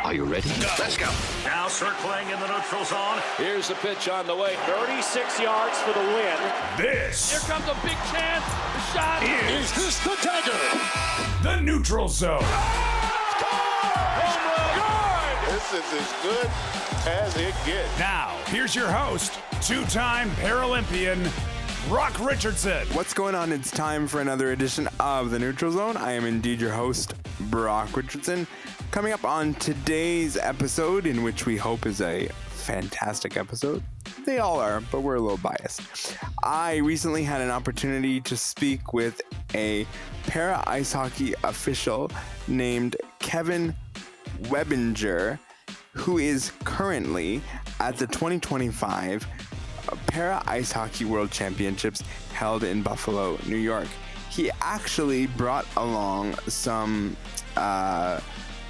Are you ready? Let's go. Now circling in the neutral zone. Here's the pitch on the way. 36 yards for the win. This. Here comes a big chance. The shot. Is this the dagger? The neutral zone. Home run. Good. This is as good as it gets. Now, here's your host, two-time Paralympian, Brock Richardson. What's going on? It's time for another edition of The Neutral Zone. I am indeed your host, Brock Richardson. Coming up on today's episode, in which we hope is a fantastic episode. They all are, but we're a little biased. I recently had an opportunity to speak with a para ice hockey official named Kevin Webinger, who is currently at the 2025 Para Ice Hockey World Championships held in Buffalo, New York. He actually brought along some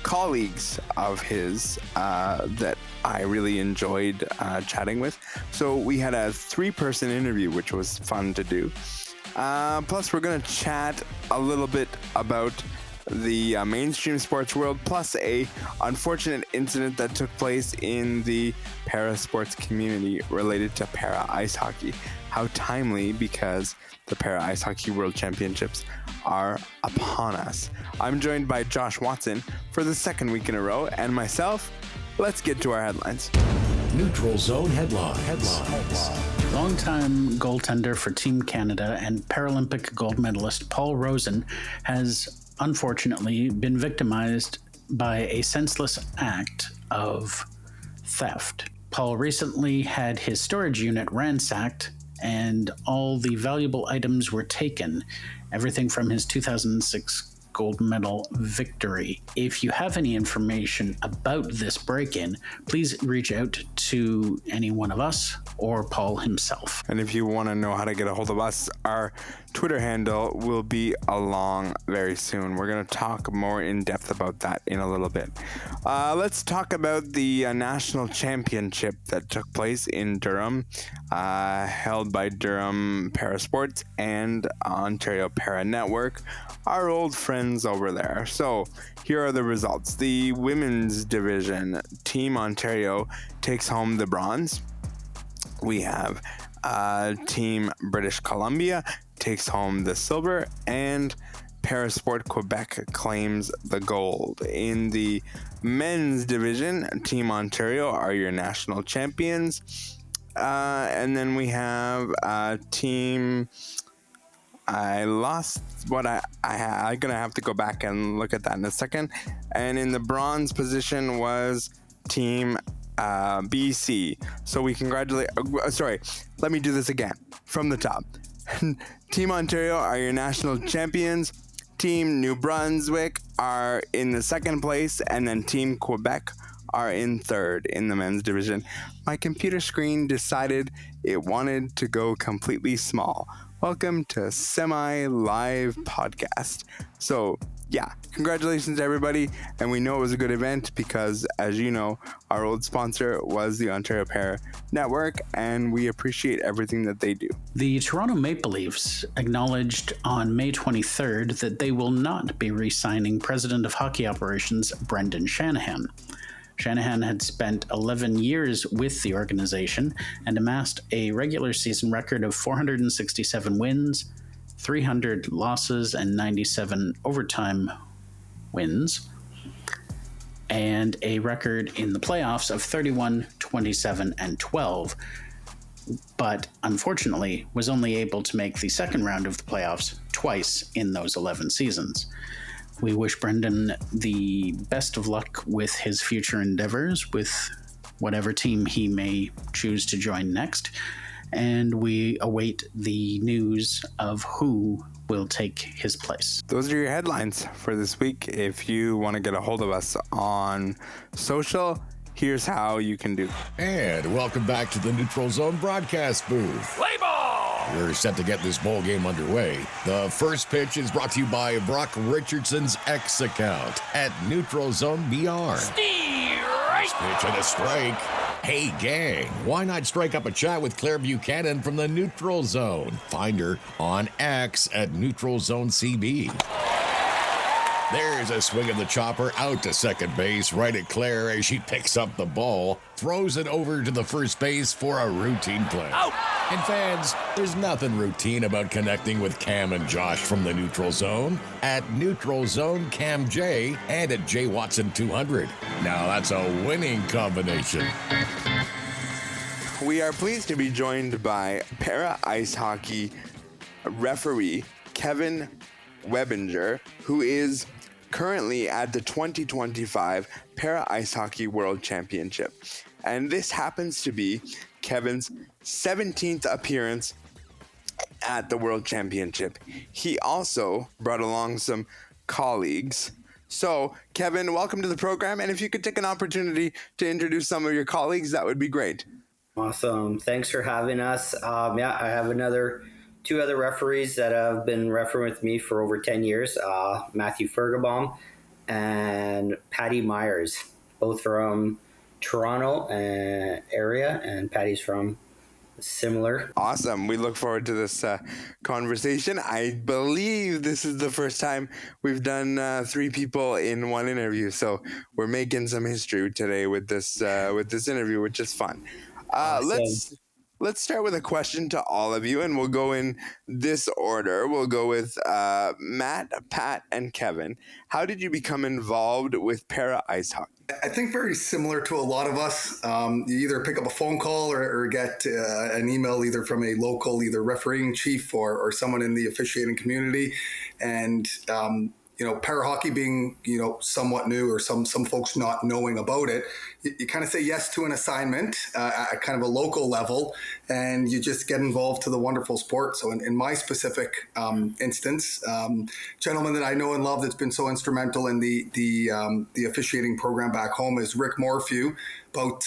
colleagues of his that I really enjoyed chatting with. So we had a 3-person interview, which was fun to do. Plus, we're going to chat a little bit about the mainstream sports world, plus a unfortunate incident that took place in the para sports community related to para ice hockey. How timely, because the Para Ice Hockey World Championships are upon us. I'm joined by Josh Watson for the second week in a row, and myself. Let's get to our headlines. Neutral Zone headlines. Longtime goaltender for Team Canada and Paralympic gold medalist Paul Rosen has unfortunately been victimized by a senseless act of theft. Paul recently had his storage unit ransacked and all the valuable items were taken, everything from his 2006 gold medal victory. If you have any information about this break-in, please reach out to any one of us or Paul himself. And if you want to know how to get a hold of us, our Twitter handle will be along very soon. We're going to talk more in depth about that in a little bit. Let's talk about the national championship that took place in Durham, held by Durham Parasports and Ontario Para Network, our old friends over there. So here are the results. The women's division, Team Ontario takes home the bronze. We have Team British Columbia takes home the silver, and Parasport Quebec claims the gold. In the men's division, Team Ontario are your national champions. And then we have Team... I lost what I'm going to have to go back and look at that in a second. And in the bronze position was Team BC. So we congratulate... let me do this again from the top. Team Ontario are your national champions. Team New Brunswick are in the second place. And then Team Quebec are in third in the men's division. My computer screen decided it wanted to go completely small. Welcome to semi-live podcast. So, yeah, congratulations to everybody. And we know it was a good event because, as you know, our old sponsor was the Ontario Para Network, and we appreciate everything that they do. The Toronto Maple Leafs acknowledged on May 23rd that they will not be re-signing President of Hockey Operations Brendan Shanahan. Shanahan had spent 11 years with the organization and amassed a regular season record of 467 wins, 300 losses, and 97 overtime wins, and a record in the playoffs of 31, 27, and 12, but unfortunately was only able to make the second round of the playoffs twice in those 11 seasons. We wish Brendan the best of luck with his future endeavors, with whatever team he may choose to join next, and we await the news of who will take his place. Those are your headlines for this week. If you want to get a hold of us on social, here's how you can do. And welcome back to the Neutral Zone broadcast booth. Play ball! We're set to get this bowl game underway. The first pitch is brought to you by Brock Richardson's X account at Neutral Zone BR. Strike! Pitch and a strike. Hey, gang, why not strike up a chat with Claire Buchanan from the Neutral Zone? Find her on X at Neutral Zone CB. There's a swing of the chopper out to second base, right at Claire as she picks up the ball, throws it over to the first base for a routine play. Out! And fans, there's nothing routine about connecting with Cam and Josh from the neutral zone at Neutral Zone Cam J and at J Watson 200. Now that's a winning combination. We are pleased to be joined by para ice hockey referee Kevin Webinger, who is currently at the 2025 Para Ice Hockey World Championship. And this happens to be Kevin's 17th appearance at the World Championship. He also brought along some colleagues. So, Kevin, welcome to the program. And if you could take an opportunity to introduce some of your colleagues, that would be great. Awesome. Thanks for having us. I have two other referees that have been refereeing with me for over 10 years, Matthew Fergabaum and Patty Myers, both from Toronto area, and Patty's from similar. Awesome. We look forward to this conversation. I believe this is the first time we've done three people in one interview, so we're making some history today with this interview, which is fun. Awesome. Let's start with a question to all of you, and we'll go in this order. We'll go with Matt, Pat, and Kevin. How did you become involved with para ice hockey? I think very similar to a lot of us. You either pick up a phone call or get an email either from a local, either refereeing chief or someone in the officiating community. And para hockey being, somewhat new, or some folks not knowing about it, you kind of say yes to an assignment at kind of a local level, and you just get involved to the wonderful sport. So in my specific instance, gentleman that I know and love that's been so instrumental in the officiating program back home is Rick Morphew. About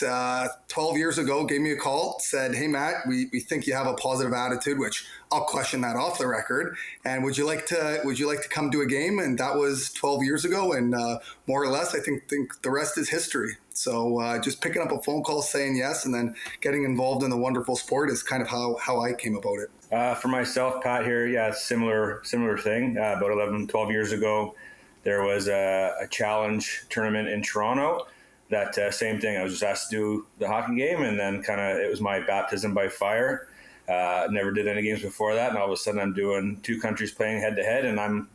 12 years ago, gave me a call, said, "Hey, Matt, we think you have a positive attitude," which I'll question that off the record. "And would you like to come to a game?" And that was 12 years ago, and more or less, I think the rest is history. So just picking up a phone call, saying yes, and then getting involved in the wonderful sport is kind of how I came about it. For myself, Pat here, similar thing. About 11, 12 years ago, there was a challenge tournament in Toronto. That same thing. I was just asked to do the hockey game, and then it was my baptism by fire. Never did any games before that, and all of a sudden I'm doing two countries playing head to head, and I'm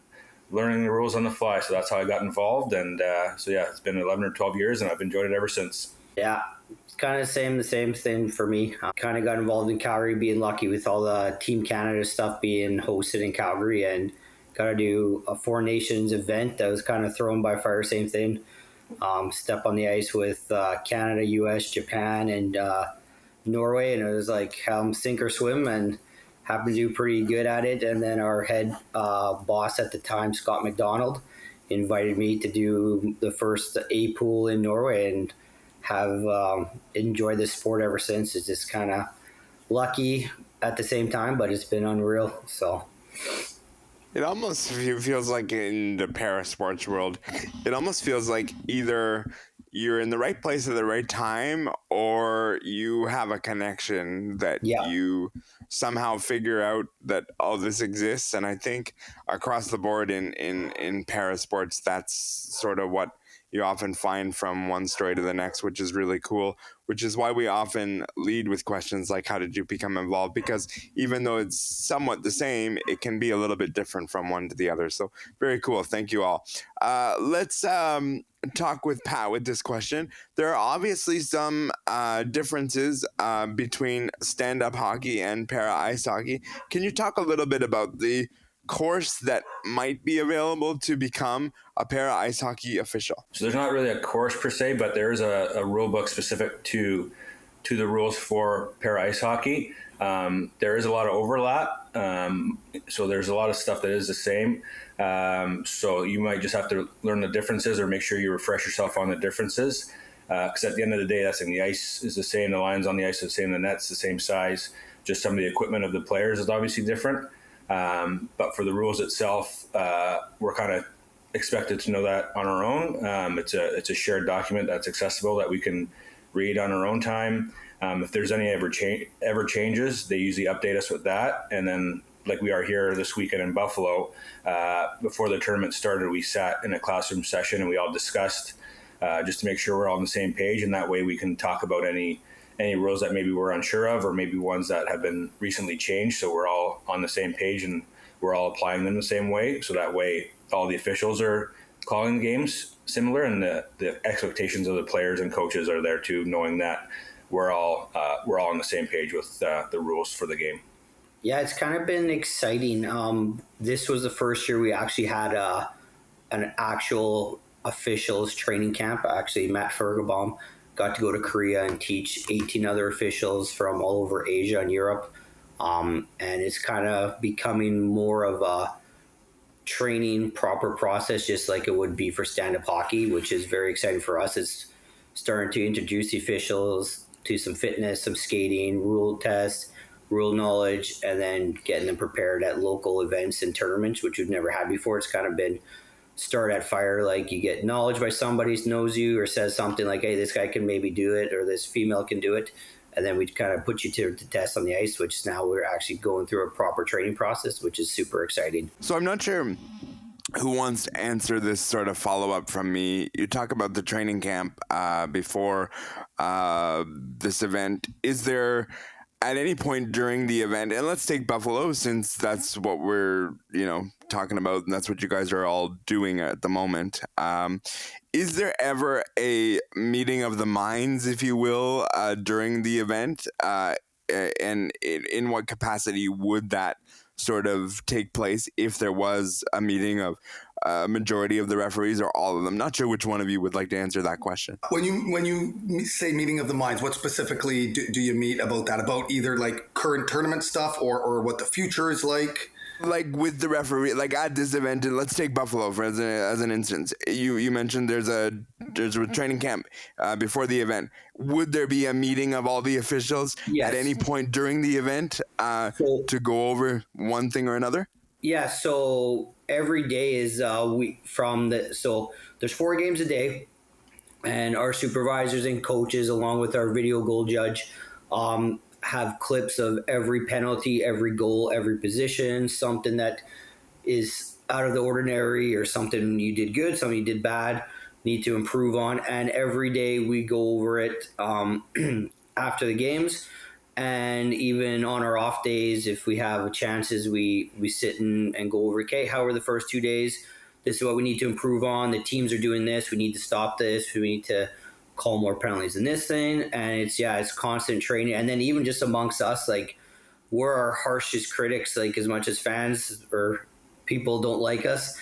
learning the rules on the fly. So that's how I got involved, and it's been 11 or 12 years, and I've enjoyed it ever since. Yeah, it's kind of the same thing for me. I kind of got involved in Calgary, being lucky with all the Team Canada stuff being hosted in Calgary, and got to do a Four Nations event that was kind of thrown by fire. Same thing. Step on the ice with Canada, US, Japan, and Norway, and it was like sink or swim, and happened to do pretty good at it. And then our head boss at the time, Scott McDonald, invited me to do the first A pool in Norway, and have enjoyed this sport ever since. It's just kind of lucky at the same time, but it's been unreal. So it almost feels like in the para sports world, it almost feels like either you're in the right place at the right time, or you have a connection that you somehow figure out that, oh, this exists. And I think across the board in para sports, that's sort of what you often find from one story to the next, which is really cool, which is why we often lead with questions like, how did you become involved? Because even though it's somewhat the same, it can be a little bit different from one to the other. So very cool. Thank you all. Let's talk with Pat with this question. There are obviously some differences between stand-up hockey and para ice hockey. Can you talk a little bit about the course that might be available to become a para ice hockey official? So there's not really a course per se, but there is a rule book specific to the rules for para ice hockey. There is a lot of overlap. So there's a lot of stuff that is the same. So you might just have to learn the differences, or make sure you refresh yourself on the differences. Because at the end of the day, that's the ice is the same, the lines on the ice are the same, the net's the same size. Just some of the equipment of the players is obviously different. But for the rules itself, we're kind of expected to know that on our own. It's a shared document that's accessible that we can read on our own time. If there's any ever changes, they usually update us with that. And then like we are here this weekend in Buffalo, before the tournament started, we sat in a classroom session and we all discussed just to make sure we're all on the same page, and that way we can talk about any rules that maybe we're unsure of, or maybe ones that have been recently changed, so we're all on the same page and we're all applying them the same way, so that way all the officials are calling the games similar, and the expectations of the players and coaches are there too, knowing that we're all on the same page with the rules for the game. Yeah, it's kind of been exciting. This was the first year we actually had an actual officials training camp. Actually, Matt Fergabaum got to go to Korea and teach 18 other officials from all over Asia and Europe. And it's kind of becoming more of a training proper process, just like it would be for stand-up hockey, which is very exciting for us. It's starting to introduce the officials to some fitness, some skating, rule tests, rule knowledge, and then getting them prepared at local events and tournaments, which we've never had before. It's kind of been start at fire, like you get knowledge by somebody who knows you or says something like, hey, this guy can maybe do it, or this female can do it. And then we kind of put you to test on the ice, which now we're actually going through a proper training process, which is super exciting. So I'm not sure who wants to answer this sort of follow-up from me. You talk about the training camp before this event. Is there at any point during the event, and let's take Buffalo since that's what we're, talking about, and that's what you guys are all doing at the moment. Is there ever a meeting of the minds, if you will, during the event? And in what capacity would that sort of take place if there was a meeting of a majority of the referees or all of them? Not sure which one of you would like to answer that question. When you say meeting of the minds, what specifically do you meet about that? About either like current tournament stuff or what the future is like? Like with the referee, like at this event, and let's take Buffalo as an instance. You mentioned there's a training camp before the event. Would there be a meeting of all the officials at any point during the event to go over one thing or another? Yeah, so every day is so there's 4 games a day, and our supervisors and coaches, along with our video goal judge, have clips of every penalty, every goal, every position, something that is out of the ordinary or something you did good, something you did bad, need to improve on. And every day we go over it after the games. And even on our off days, if we have chances, we sit and go over, okay, how were the first 2 days? This is what we need to improve on. The teams are doing this. We need to stop this. We need to call more penalties in this thing. And it's constant training. And then even just amongst us, like, we're our harshest critics, like, as much as fans or people don't like us.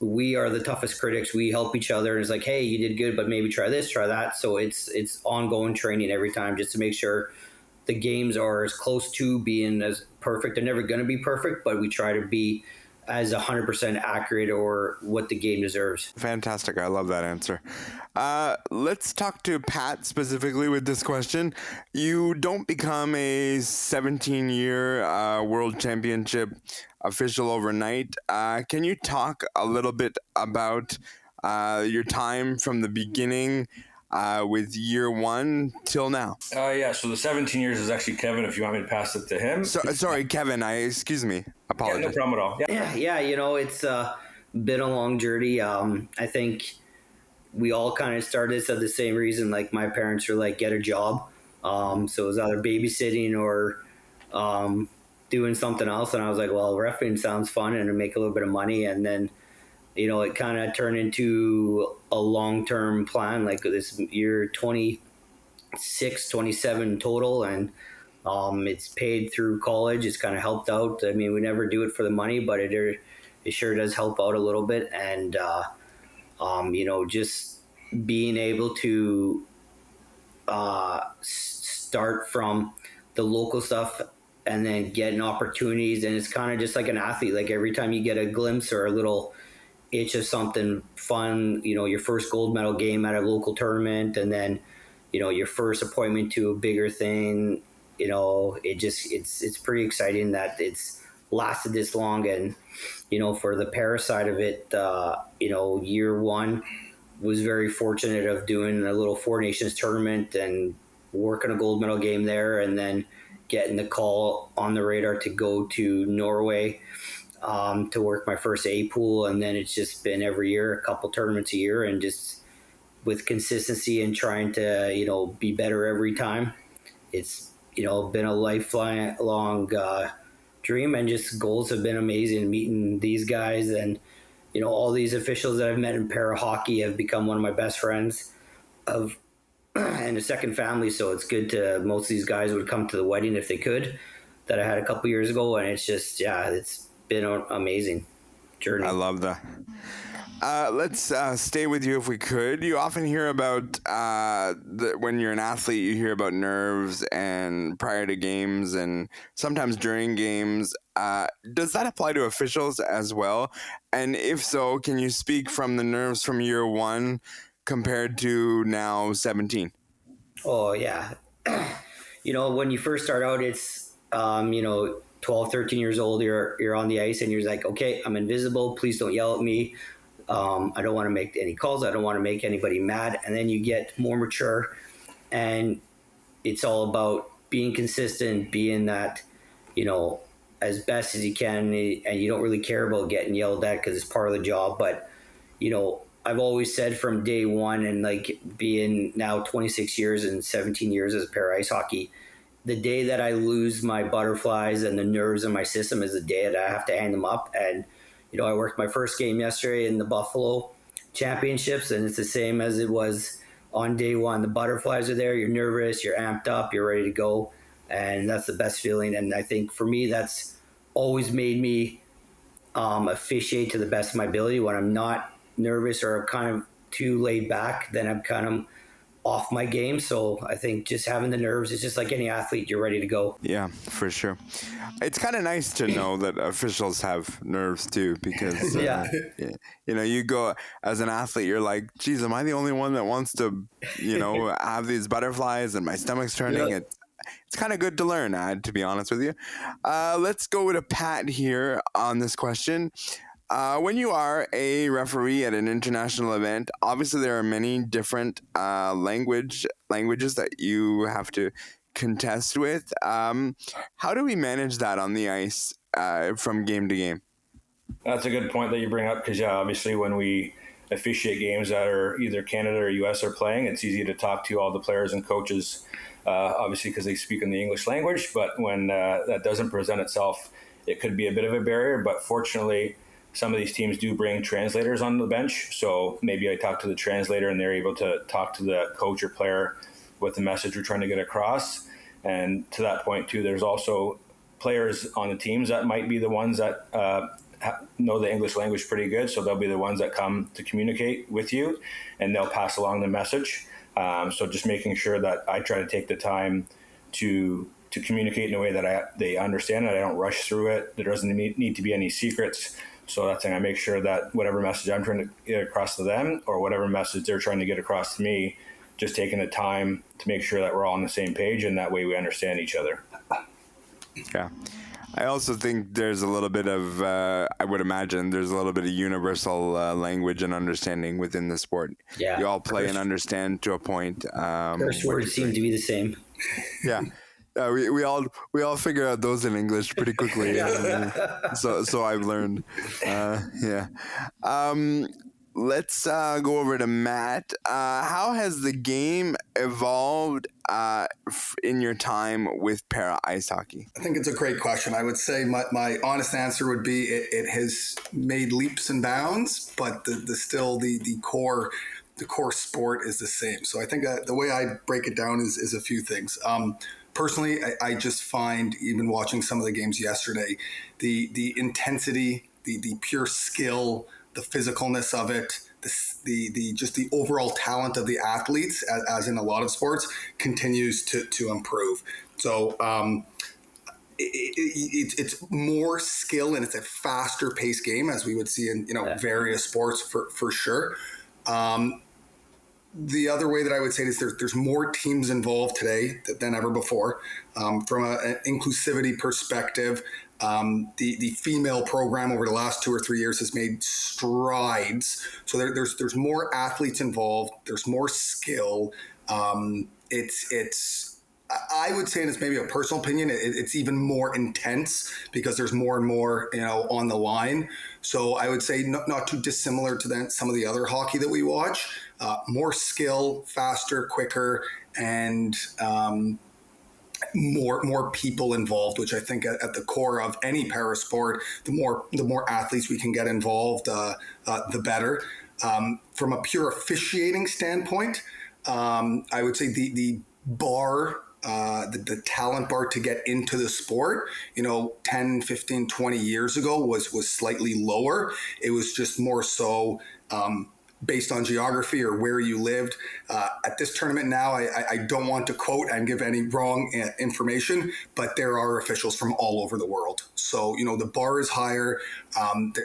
We are the toughest critics. We help each other. And it's like, hey, you did good, but maybe try this, try that. So it's ongoing training every time just to make sure the games are as close to being as perfect. They're never going to be perfect, but we try to be as 100% accurate or what the game deserves. Fantastic. I love that answer. Let's talk to Pat specifically with this question. You don't become a 17-year World Championship official overnight. Can you talk a little bit about your time from the beginning with year 1 till now? Yeah, so the 17 years is actually Kevin, if you want me to pass it to him. Sorry, Kevin, excuse me. Apologies. Yeah, no problem at all. Yeah, it's been a long journey. I think we all kind of started this at the same reason. Like, my parents were like, get a job. So it was either babysitting or doing something else. And I was like, well, refereeing sounds fun and make a little bit of money. And then, it kind of turned into a long-term plan, like this year 26, 27 total. And it's paid through college. It's kind of helped out. I mean, we never do it for the money, but it sure does help out a little bit. And, just being able to start from the local stuff and then getting opportunities. And it's kind of just like an athlete. Like, every time you get a glimpse or a little itch of something fun, your first gold medal game at a local tournament, and then, your first appointment to a bigger thing, it's pretty exciting that it's lasted this long. And, for the para side of it, year 1 was very fortunate of doing a little 4 Nations tournament and working a gold medal game there. And then getting the call on the radar to go to Norway to work my first A pool, and then it's just been every year, a couple tournaments a year, and just with consistency and trying to be better every time. It's been a lifelong dream, and just goals have been amazing. Meeting these guys and all these officials that I've met in para hockey have become one of my best friends and a second family. So it's good to, most of these guys would come to the wedding if they could, that I had a couple years ago. And it's just, it's been an amazing journey. I love that. Let's stay with you if we could. You often hear about when you're an athlete, you hear about nerves and prior to games and sometimes during games. Does that apply to officials as well? And if so, can you speak from the nerves from year one compared to now 17? Oh, yeah. When you first start out, it's, 12, 13 years old, you're on the ice and you're like, okay, I'm invisible. Please don't yell at me. I don't want to make any calls. I don't want to make anybody mad. And then you get more mature, and it's all about being consistent, being that, as best as you can, and you don't really care about getting yelled at because it's part of the job. But, I've always said from day one, and like being now 26 years and 17 years as a para ice hockey, the day that I lose my butterflies and the nerves in my system is the day that I have to hang them up. And, I worked my first game yesterday in the Buffalo Championships, and it's the same as it was on day one. The butterflies are there. You're nervous. You're amped up. You're ready to go. And that's the best feeling. And I think for me, that's always made me officiate to the best of my ability. When I'm not nervous or kind of too laid back, then I'm kind of off my game. So I think just having the nerves, it's just like any athlete, you're ready to go. Yeah, for sure. It's kind of nice to know that officials have nerves too, because you go as an athlete, you're like, geez, am I the only one that wants to have these butterflies and my stomach's turning? Yeah. It's kind of good to learn, to be honest with you. Let's go to Pat here on this question. When you are a referee at an international event, obviously there are many different languages that you have to contest with. How do we manage that on the ice from game to game? That's a good point that you bring up, because obviously when we officiate games that are either Canada or US are playing, it's easy to talk to all the players and coaches, obviously because they speak in the English language. But when that doesn't present itself, it could be a bit of a barrier. But fortunately, some of these teams do bring translators on the bench. So maybe I talk to the translator and they're able to talk to the coach or player with the message we're trying to get across. And to that point too, there's also players on the teams that might be the ones that know the English language pretty good. So they'll be the ones that come to communicate with you, and they'll pass along the message. So just making sure that I try to take the time to communicate in a way that they understand it. I don't rush through it. There doesn't need to be any secrets. So that's thing. I make sure that whatever message I'm trying to get across to them, or whatever message they're trying to get across to me, just taking the time to make sure that we're all on the same page, and that way we understand each other. Yeah. I also think there's a little bit of, I would imagine, there's a little bit of universal language and understanding within the sport. Yeah. You all play and understand to a point. Curse words seem to be the same. Yeah. We all figure out those in English pretty quickly. So I've learned. Let's go over to Matt. How has the game evolved in your time with para ice hockey? I think it's a great question. I would say my honest answer would be it has made leaps and bounds, but the core sport is the same. So I think the way I break it down is a few things. Personally, I just find, even watching some of the games yesterday, the intensity, the pure skill, the physicalness of it, the overall talent of the athletes, as in a lot of sports, continues to improve. So it's more skill, and it's a faster paced game, as we would see in various sports for sure. The other way that I would say it is there's more teams involved today than ever before. From an inclusivity perspective, the female program over the last 2 or 3 years has made strides. So there's more athletes involved. There's more skill. It's I would say, and it's maybe a personal opinion, it's even more intense because there's more and more, on the line. So I would say not too dissimilar to some of the other hockey that we watch. More skill, faster, quicker, and more people involved, which I think at the core of any para sport, the more athletes we can get involved, the better. From a pure officiating standpoint, I would say the bar, the talent bar to get into the sport, 10, 15, 20 years ago was slightly lower. It was just more so based on geography or where you lived. At this tournament now, I don't want to quote and give any wrong information, but there are officials from all over the world. So, the bar is higher.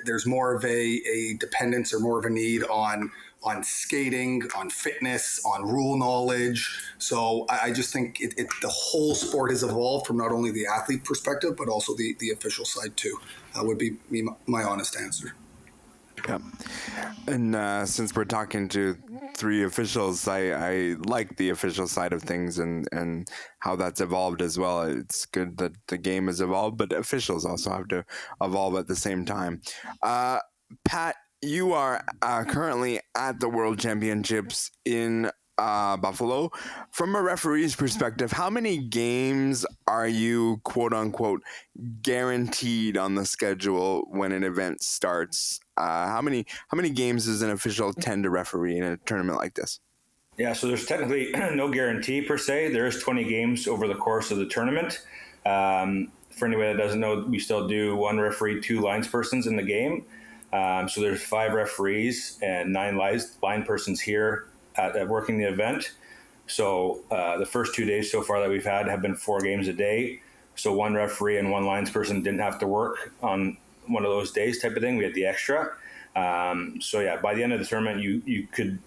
There's more of a dependence or more of a need on skating, on fitness, on rule knowledge. So I just think the whole sport has evolved from not only the athlete perspective, but also the official side too, would be my honest answer. Yeah. And since we're talking to three officials, I like the official side of things and how that's evolved as well. It's good that the game has evolved, but officials also have to evolve at the same time. Pat, you are currently at the World Championships in Buffalo. From a referee's perspective, how many games are you, quote unquote, guaranteed on the schedule when an event starts? How many games does an official tend to referee in a tournament like this? Yeah, so there's technically no guarantee per se. There is 20 games over the course of the tournament. For anybody that doesn't know, we still do one referee, two linespersons in the game. So there's 5 referees and 9 line persons here at working the event. So the first 2 days so far that we've had have been 4 games a day. So one referee and one linesperson didn't have to work on one of those days type of thing. We had the extra. So yeah, by the end of the tournament, you could,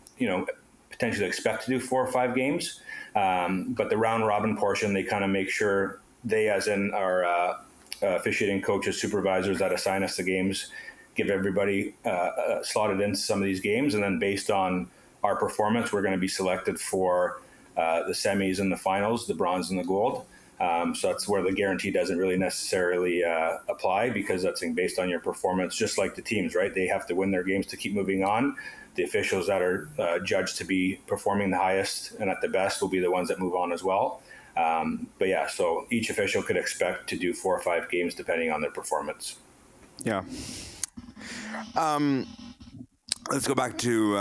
potentially expect to do 4 or 5 games. But the round robin portion, they kind of make sure they, as in our officiating coaches, supervisors that assign us the games, give everybody slotted into some of these games. And then based on our performance, we're going to be selected for the semis and the finals, the bronze and the gold. So that's where the guarantee doesn't really necessarily apply, because that's based on your performance, just like the teams, right? They have to win their games to keep moving on. The officials that are judged to be performing the highest and at the best will be the ones that move on as well. But yeah, so each official could expect to do 4 or 5 games depending on their performance. Yeah. Let's go back to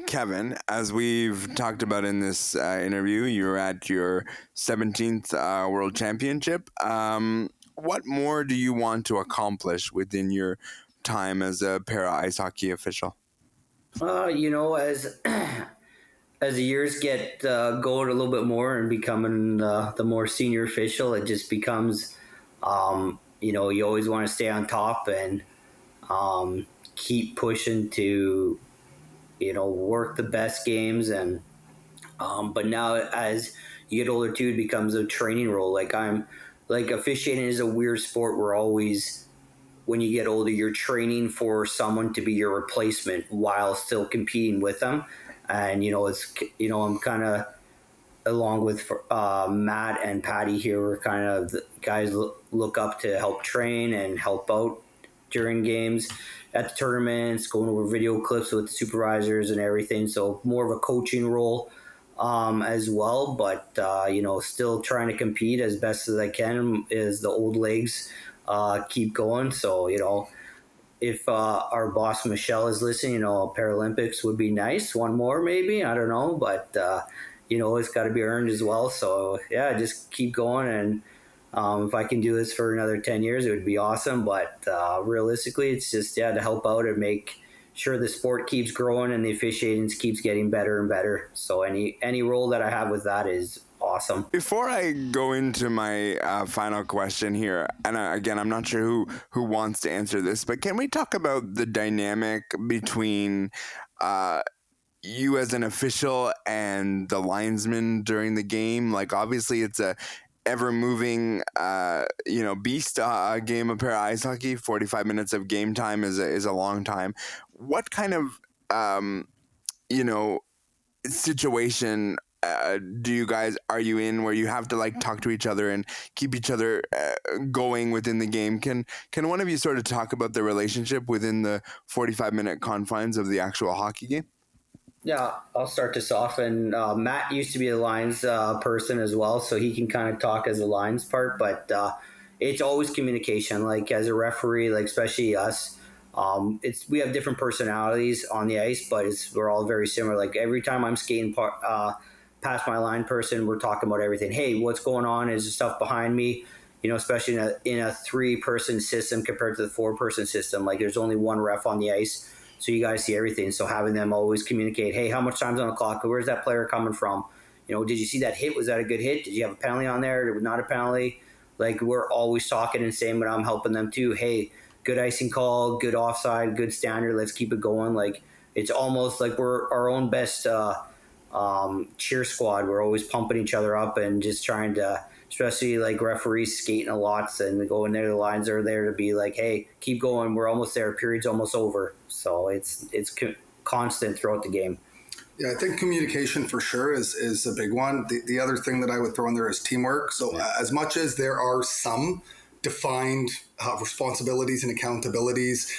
Kevin. As we've talked about in this interview, you're at your 17th World Championship. What more do you want to accomplish within your time as a para ice hockey official? As the years get going a little bit more and becoming the more senior official, it just becomes, you always want to stay on top and keep pushing to, work the best games. And but now as you get older too, it becomes a training role. Officiating is a weird sport. We're always, when you get older, you're training for someone to be your replacement while still competing with them. And, I'm kind of, along with Matt and Patty here, we're kind of the guys look up to help train and help out during games at the tournaments, going over video clips with the supervisors and everything. So more of a coaching role as well, but, still trying to compete as best as I can as the old legs keep going. So, if our boss Michelle is listening, Paralympics would be nice. One more maybe, I don't know, but it's got to be earned as well. So yeah, just keep going. And if I can do this for another 10 years, it would be awesome. But realistically, it's just, to help out and make sure the sport keeps growing and the officiating keeps getting better and better. So any role that I have with that is awesome. Before I go into my final question here, and again, I'm not sure who wants to answer this, but can we talk about the dynamic between you as an official and the linesman during the game? Like, obviously, it's a ever-moving, beast. A game of para ice hockey. 45 minutes of game time is a long time. What kind of, situation are you in where you have to like talk to each other and keep each other going within the game? Can one of you sort of talk about the relationship within the 45-minute confines of the actual hockey game? Yeah, I'll start this off. And Matt used to be a lines person as well, so he can kind of talk as a lines part. But it's always communication. Like as a referee, like especially us, we have different personalities on the ice, but we're all very similar. Like every time I'm skating past my line person, we're talking about everything. Hey, what's going on? Is there stuff behind me? Especially in a 3-person system compared to the 4-person system. Like there's only one ref on the ice. So you guys see everything. So having them always communicate, hey, how much time's on the clock? Where's that player coming from? Did you see that hit? Was that a good hit? Did you have a penalty on there? It was not a penalty. Like we're always talking and saying, but I'm helping them too. Hey, good icing call, good offside, good standard. Let's keep it going. Like it's almost like we're our own best cheer squad. We're always pumping each other up and just trying to, especially like referees skating a lot and going there. The lines are there to be like, hey, keep going. We're almost there. Period's almost over. So it's constant throughout the game. Yeah, I think communication for sure is a big one. The other thing that I would throw in there is teamwork. So as much as there are some defined responsibilities and accountabilities,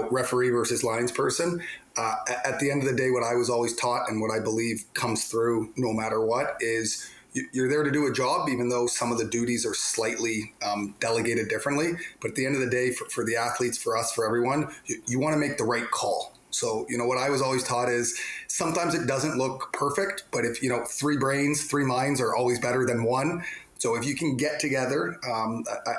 referee versus lines person, at the end of the day, what I was always taught and what I believe comes through no matter what is you're there to do a job, even though some of the duties are slightly delegated differently. But at the end of the day, for the athletes, for us, for everyone, you want to make the right call. So, what I was always taught is sometimes it doesn't look perfect, but if, 3 brains, 3 minds are always better than one. So if you can get together,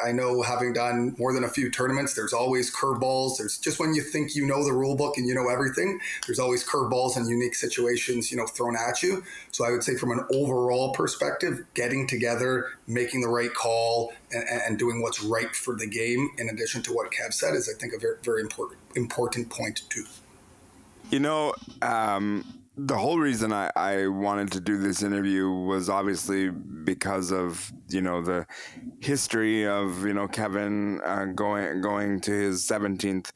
I know having done more than a few tournaments, there's always curveballs. There's just when you think you know the rule book and you know everything, there's always curveballs and unique situations, thrown at you. So I would say from an overall perspective, getting together, making the right call and doing what's right for the game, in addition to what Kev said, is I think a very, very important point too. The whole reason I wanted to do this interview was obviously because of, the history of, Kevin going to his 17th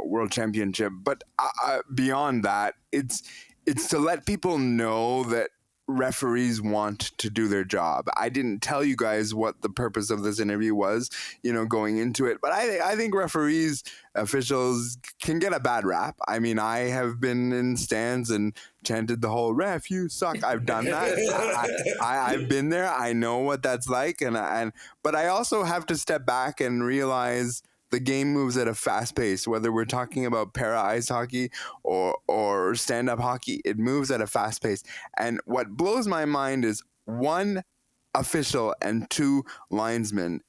World Championship. But beyond that, it's to let people know that referees want to do their job. I didn't tell you guys what the purpose of this interview was, going into it, but I think referees, officials can get a bad rap. I mean, I have been in stands and chanted the whole "ref, you suck." I've done that. I've been there. I know what that's like, but I also have to step back and realize the game moves at a fast pace. Whether we're talking about para ice hockey or stand-up hockey, it moves at a fast pace. And what blows my mind is 1 official and 2 linesmen.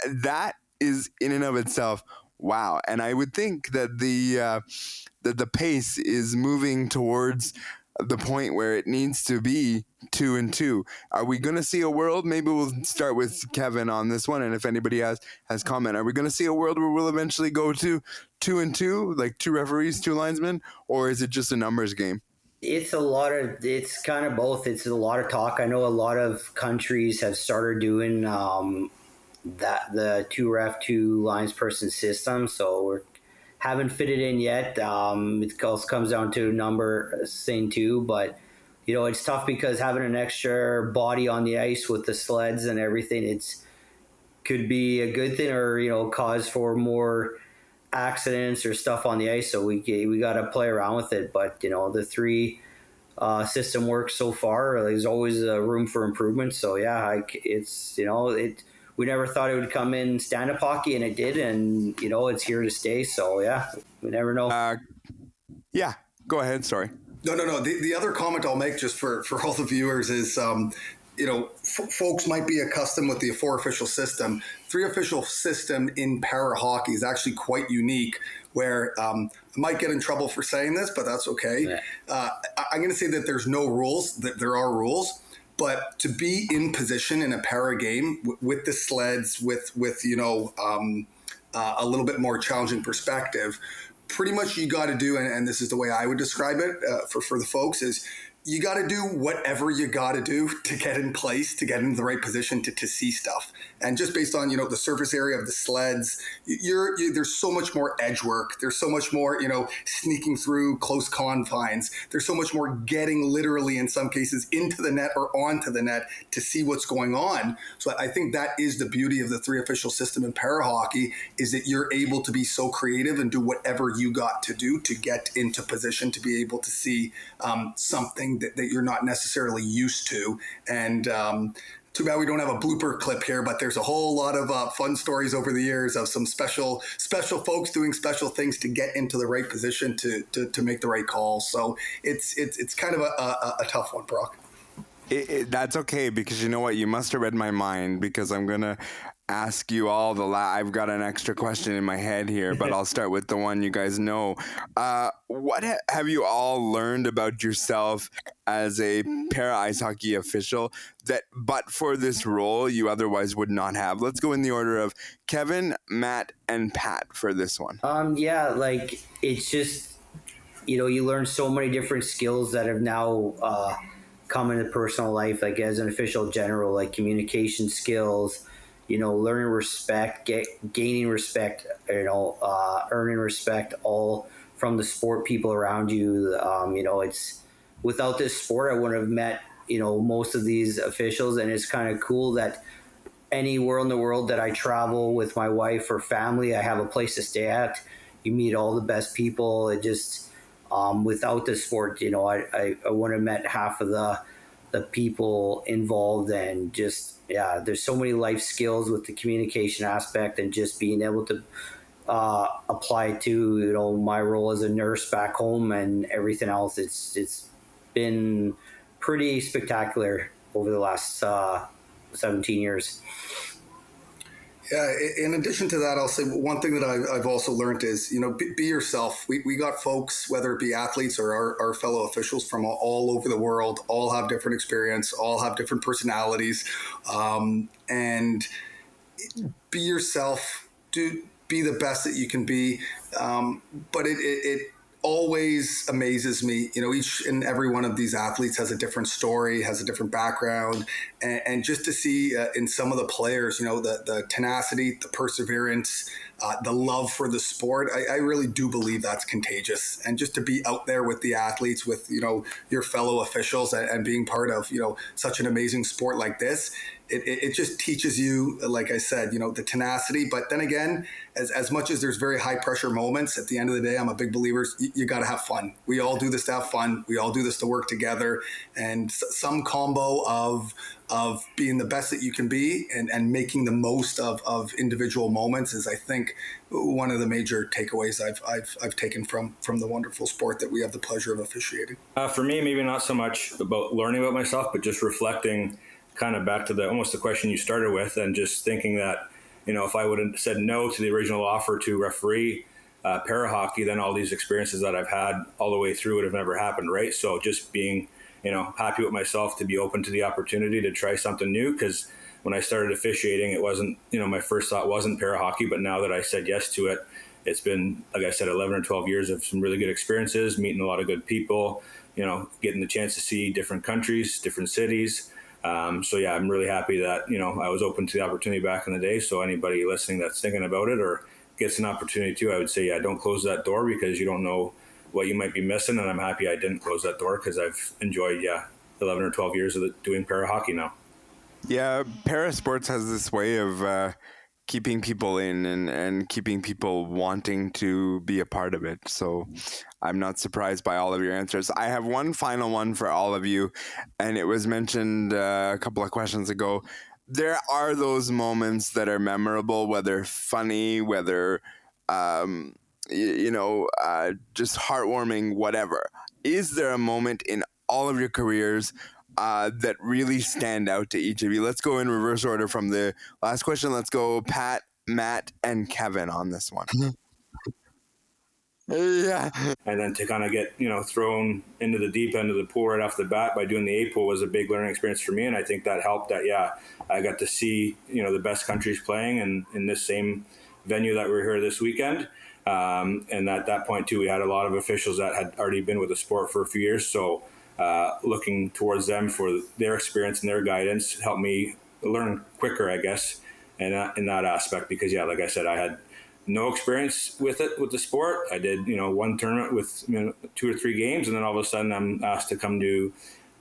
That is in and of itself, wow. And I would think that the pace is moving towards the point where it needs to be 2 and 2. Are we going to see a world? Maybe we'll start with Kevin on this one. And if anybody has comment, are we going to see a world where we'll eventually go to 2 and 2, like 2 referees, 2 linesmen, or is it just a numbers game? It's kind of both. It's a lot of talk. I know a lot of countries have started doing the 2 ref, 2 lines person system. So we're haven't fitted in yet. It also comes down to number thing too, but it's tough because having an extra body on the ice with the sleds and everything, could be a good thing or cause for more accidents or stuff on the ice. So we got to play around with it. But the 3 system works so far. There's always room for improvement. So yeah, we never thought it would come in stand-up hockey, and it did, and it's here to stay. So yeah, we never know. Yeah, go ahead. Sorry. No. The other comment I'll make just for all the viewers is, folks might be accustomed with the 4 official system. 3 official system in para hockey is actually quite unique. Where I might get in trouble for saying this, but that's okay. Yeah. I'm going to say that there's no rules. That there are rules. But to be in position in a para game with the sleds, with a little bit more challenging perspective, pretty much you got to do, and this is the way I would describe it for the folks, is you got to do whatever you got to do to get in place, to get into the right position to see stuff. And just based on, the surface area of the sleds, there's so much more edge work. There's so much more, sneaking through close confines. There's so much more getting literally in some cases into the net or onto the net to see what's going on. So I think that is the beauty of the 3 official system in para hockey, is that you're able to be so creative and do whatever you got to do to get into position to be able to see something that you're not necessarily used to. And too bad we don't have a blooper clip here, but there's a whole lot of fun stories over the years of some special folks doing special things to get into the right position to make the right calls. So it's kind of a tough one, Brock. That's okay, because you know what? You must have read my mind, because I'm going to ask you all I've got an extra question in my head here, but I'll start with the one you guys know. What have you all learned about yourself as a para ice hockey official that, but for this role, you otherwise would not have? Let's go in the order of Kevin, Matt, and Pat for this one. It's just, you learn so many different skills that have now come into personal life, like as an official general, like communication skills, learning respect, gaining respect, earning respect, all from the sport people around you. It's without this sport, I wouldn't have met, most of these officials. And it's kind of cool that anywhere in the world that I travel with my wife or family, I have a place to stay at. You meet all the best people. It just, without the sport, I wouldn't have met half of the people involved. And just, there's so many life skills with the communication aspect, and just being able to apply to, my role as a nurse back home and everything else. It's been pretty spectacular over the last 17 years. Yeah, in addition to that, I'll say one thing that I've also learned is, be yourself. We got folks, whether it be athletes or our fellow officials from all over the world, all have different experience, all have different personalities. And be yourself, be the best that you can be. But it always amazes me, each and every one of these athletes has a different story, has a different background, and just to see in some of the players, the tenacity, the perseverance, the love for the sport, I really do believe that's contagious. And just to be out there with the athletes, with, your fellow officials, and being part of, such an amazing sport like this, it just teaches you, like I said, the tenacity. But then again, as much as there's very high pressure moments, at the end of the day, I'm a big believer, you got to have fun. We all do this to have fun. We all do this to work together. And some combo of being the best that you can be and making the most of individual moments is, I think, one of the major takeaways I've taken from the wonderful sport that we have the pleasure of officiating. For me, maybe not so much about learning about myself, but just reflecting kind of back to almost the question you started with, and just thinking that, if I would have said no to the original offer to referee para hockey, then all these experiences that I've had all the way through would have never happened, right? So just being, happy with myself to be open to the opportunity to try something new, because when I started officiating, it wasn't, my first thought wasn't para hockey, but now that I said yes to it, it's been, like I said, 11 or 12 years of some really good experiences, meeting a lot of good people, getting the chance to see different countries, different cities. So yeah, I'm really happy that, I was open to the opportunity back in the day. So anybody listening that's thinking about it or gets an opportunity to, I would say, don't close that door, because you don't know what you might be missing. And I'm happy I didn't close that door, because I've enjoyed, 11 or 12 years of doing para hockey now. Yeah, para sports has this way of keeping people in and keeping people wanting to be a part of it. So I'm not surprised by all of your answers. I have one final one for all of you, and it was mentioned a couple of questions ago. There are those moments that are memorable, whether funny, whether, just heartwarming, whatever. Is there a moment in all of your careers that really stand out to each of you? Let's go in reverse order from the last question. Let's go Pat, Matt, and Kevin on this one. Yeah. And then to kind of get, thrown into the deep end of the pool right off the bat by doing the A pool was a big learning experience for me. And I think that helped that, I got to see, the best countries playing and in this same venue that we're here this weekend. And at that point too, we had a lot of officials that had already been with the sport for a few years. So looking towards them for their experience and their guidance helped me learn quicker, I guess, and in that aspect. Because like I said, I had no experience with the sport. I did one tournament with 2 or 3 games, and then all of a sudden I'm asked to come do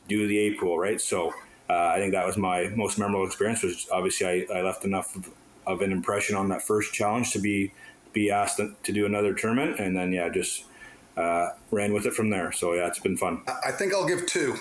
the A pool, right? So I think that was my most memorable experience. Was obviously I left enough of an impression on that first challenge to be asked to do another tournament, and then just ran with it from there. So it's been fun. I think I'll give 2.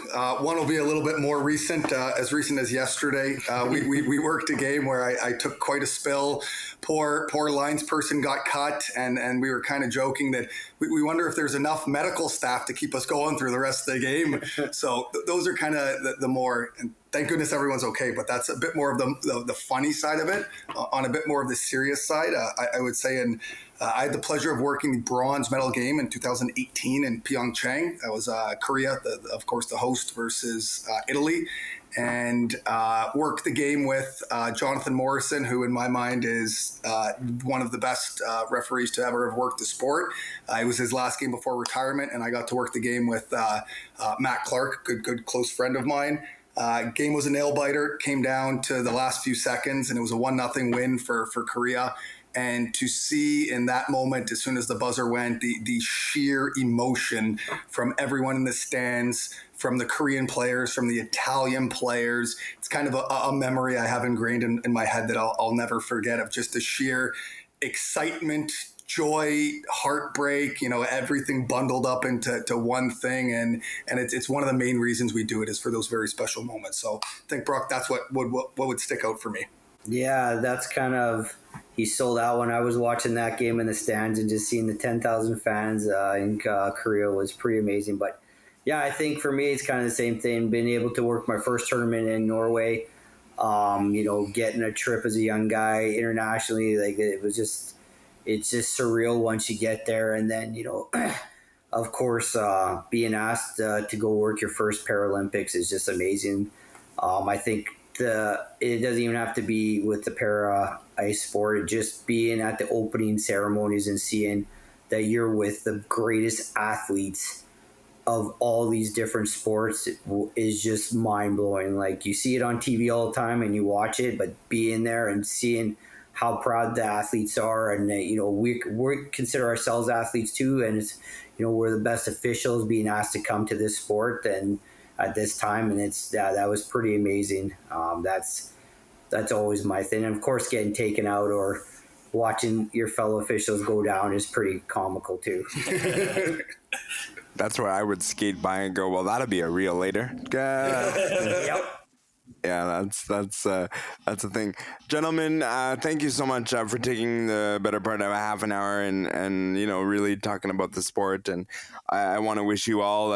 One will be a little bit more recent, as recent as yesterday. We worked a game where I took quite a spill. Poor lines person got cut, and we were kind of joking that we wonder if there's enough medical staff to keep us going through the rest of the game. So those are kind of the more, and thank goodness everyone's okay, but that's a bit more of the funny side of it. On a bit more of the serious side, I would say, I had the pleasure of working the bronze medal game in 2018 in Pyeongchang. That was Korea, of course, the host versus Italy, and worked the game with Jonathan Morrison, who in my mind is one of the best referees to ever have worked the sport. It was his last game before retirement, and I got to work the game with Matt Clark, good close friend of mine. Game was a nail biter, came down to the last few seconds, and it was a 1-0 win for Korea. And to see in that moment, as soon as the buzzer went, the sheer emotion from everyone in the stands, from the Korean players, from the Italian players, it's kind of a memory I have ingrained in my head that I'll never forget, of just the sheer excitement, joy, heartbreak, everything bundled up into one thing. And it's one of the main reasons we do it, is for those very special moments. So I think, Brock, that's what would stick out for me. Yeah, that's kind of, he sold out when I was watching that game in the stands, and just seeing the 10,000 fans in Korea was pretty amazing. But yeah, I think for me, it's kind of the same thing. Being able to work my first tournament in Norway, getting a trip as a young guy internationally, it's just surreal once you get there. And then, of course, being asked to go work your first Paralympics is just amazing. I think it doesn't even have to be with the para ice sport. Just being at the opening ceremonies and seeing that you're with the greatest athletes of all these different sports is just mind-blowing. Like, you see it on TV all the time and you watch it, but being there and seeing how proud the athletes are, and we consider ourselves athletes too, and it's, we're the best officials being asked to come to this sport and at this time, and that was pretty amazing. That's always my thing. And of course, getting taken out or watching your fellow officials go down is pretty comical too. That's where I would skate by and go, well, that'll be a reel later. Yep. Yeah, that's a thing. Gentlemen, thank you so much for taking the better part of a half an hour and really talking about the sport. And I want to wish you all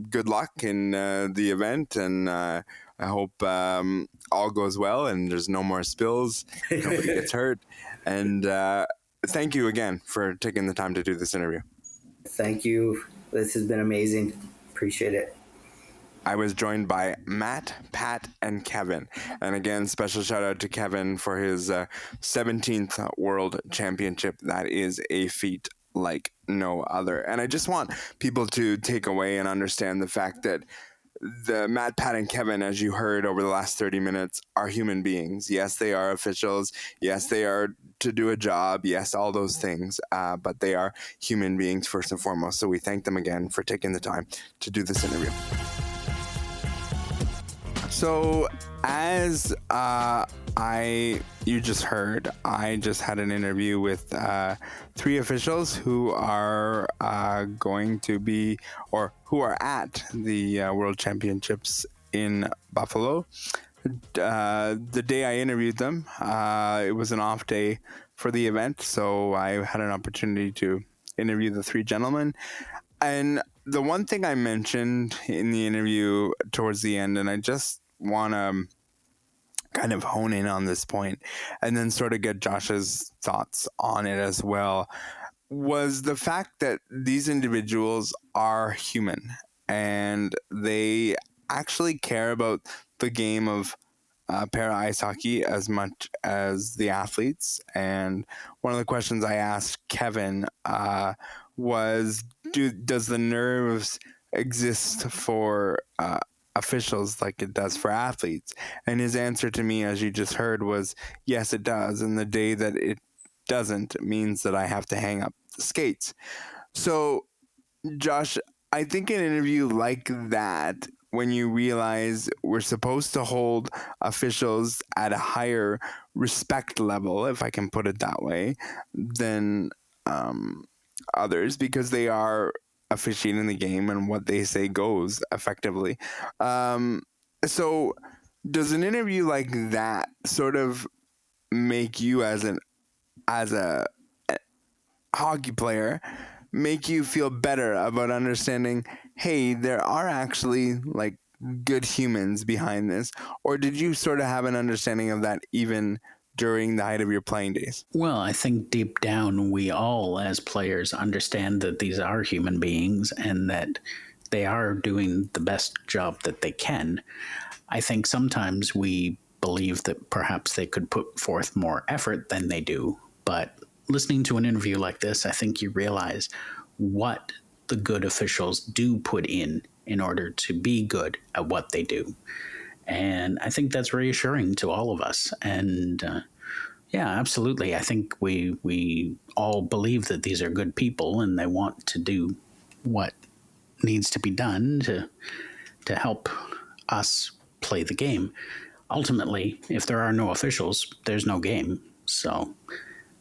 good luck in the event, and I hope all goes well and there's no more spills, nobody gets hurt. And thank you again for taking the time to do this interview. Thank you. This has been amazing. Appreciate it. I was joined by Matt, Pat, and Kevin. And again, special shout out to Kevin for his 17th World Championship. That is a feat like no other. And I just want people to take away and understand the fact that the Matt, Pat, and Kevin, as you heard over the last 30 minutes, are human beings. Yes, they are officials. Yes, they are to do a job. Yes, all those things. But they are human beings first and foremost. So we thank them again for taking the time to do this interview. So as you just heard, I just had an interview with 3 officials who are going to be, or who are at the World Championships in Buffalo. The day I interviewed them, it was an off day for the event, so I had an opportunity to interview the 3 gentlemen. And the one thing I mentioned in the interview towards the end, and I just want to kind of hone in on this point and then sort of get Josh's thoughts on it as well, was the fact that these individuals are human and they actually care about the game of para ice hockey as much as the athletes. And one of the questions I asked Kevin was, does the nerves exist for officials like it does for athletes? And his answer to me, as you just heard, was yes, it does. And the day that it doesn't means that I have to hang up the skates. So, Josh, I think an interview like that, when you realize we're supposed to hold officials at a higher respect level, if I can put it that way, than others, because they are officiating the game and what they say goes effectively. So does an interview like that sort of make you as a hockey player make you feel better about understanding, hey, there are actually like good humans behind this? Or did you sort of have an understanding of that even during the height of your playing days? Well, I think deep down we all as players understand that these are human beings and that they are doing the best job that they can. I think sometimes we believe that perhaps they could put forth more effort than they do, but listening to an interview like this, I think you realize what the good officials do put in order to be good at what they do. And I think that's reassuring to all of us. And yeah, absolutely. I think we all believe that these are good people and they want to do what needs to be done to help us play the game. Ultimately, if there are no officials, there's no game. So,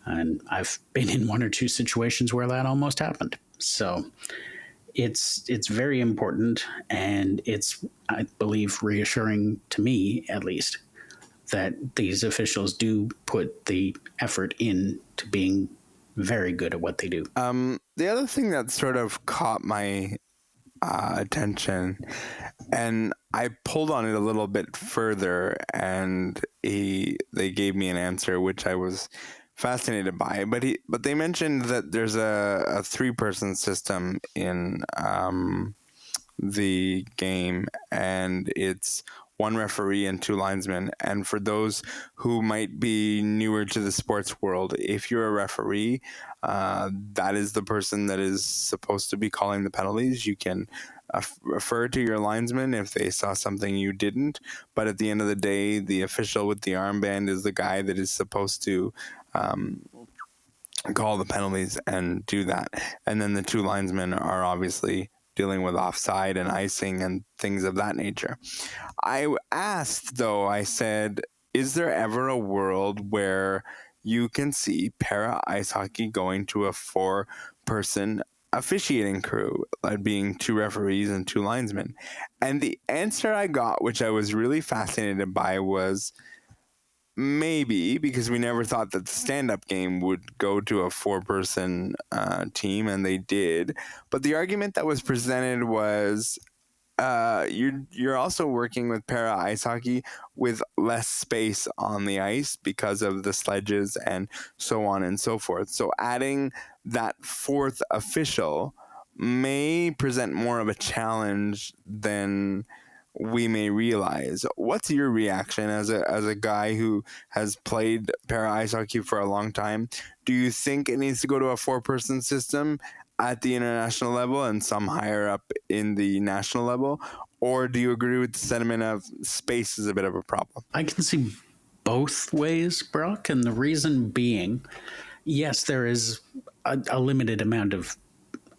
and I've been in one or two situations where that almost happened. So it's very important, and it's, I believe, reassuring to me, at least, that these officials do put the effort in to being very good at what they do. The other thing that sort of caught my attention, and I pulled on it a little bit further, and they gave me an answer which I was fascinated by. But they mentioned that there's a 3-person system in the game, and it's 1 referee and 2 linesmen. And for those who might be newer to the sports world, if you're a referee, that is the person that is supposed to be calling the penalties. You can refer to your linesman if they saw something you didn't, but at the end of the day, the official with the armband is the guy that is supposed to call the penalties and do that. And then the 2 linesmen are obviously dealing with offside and icing and things of that nature. I asked, though, I said, is there ever a world where you can see para ice hockey going to a 4-person officiating crew, being 2 referees and 2 linesmen? And the answer I got, which I was really fascinated by, was maybe, because we never thought that the stand-up game would go to a 4-person team, and they did. But the argument that was presented was you're also working with para ice hockey with less space on the ice because of the sledges and so on and so forth. So adding that 4th official may present more of a challenge than we may realize. What's your reaction as a guy who has played para ice hockey for a long time? Do you think it needs to go to a 4-person system at the international level and some higher up in the national level? Or do you agree with the sentiment of space is a bit of a problem? I can see both ways, Brock, and the reason being, yes, there is a limited amount of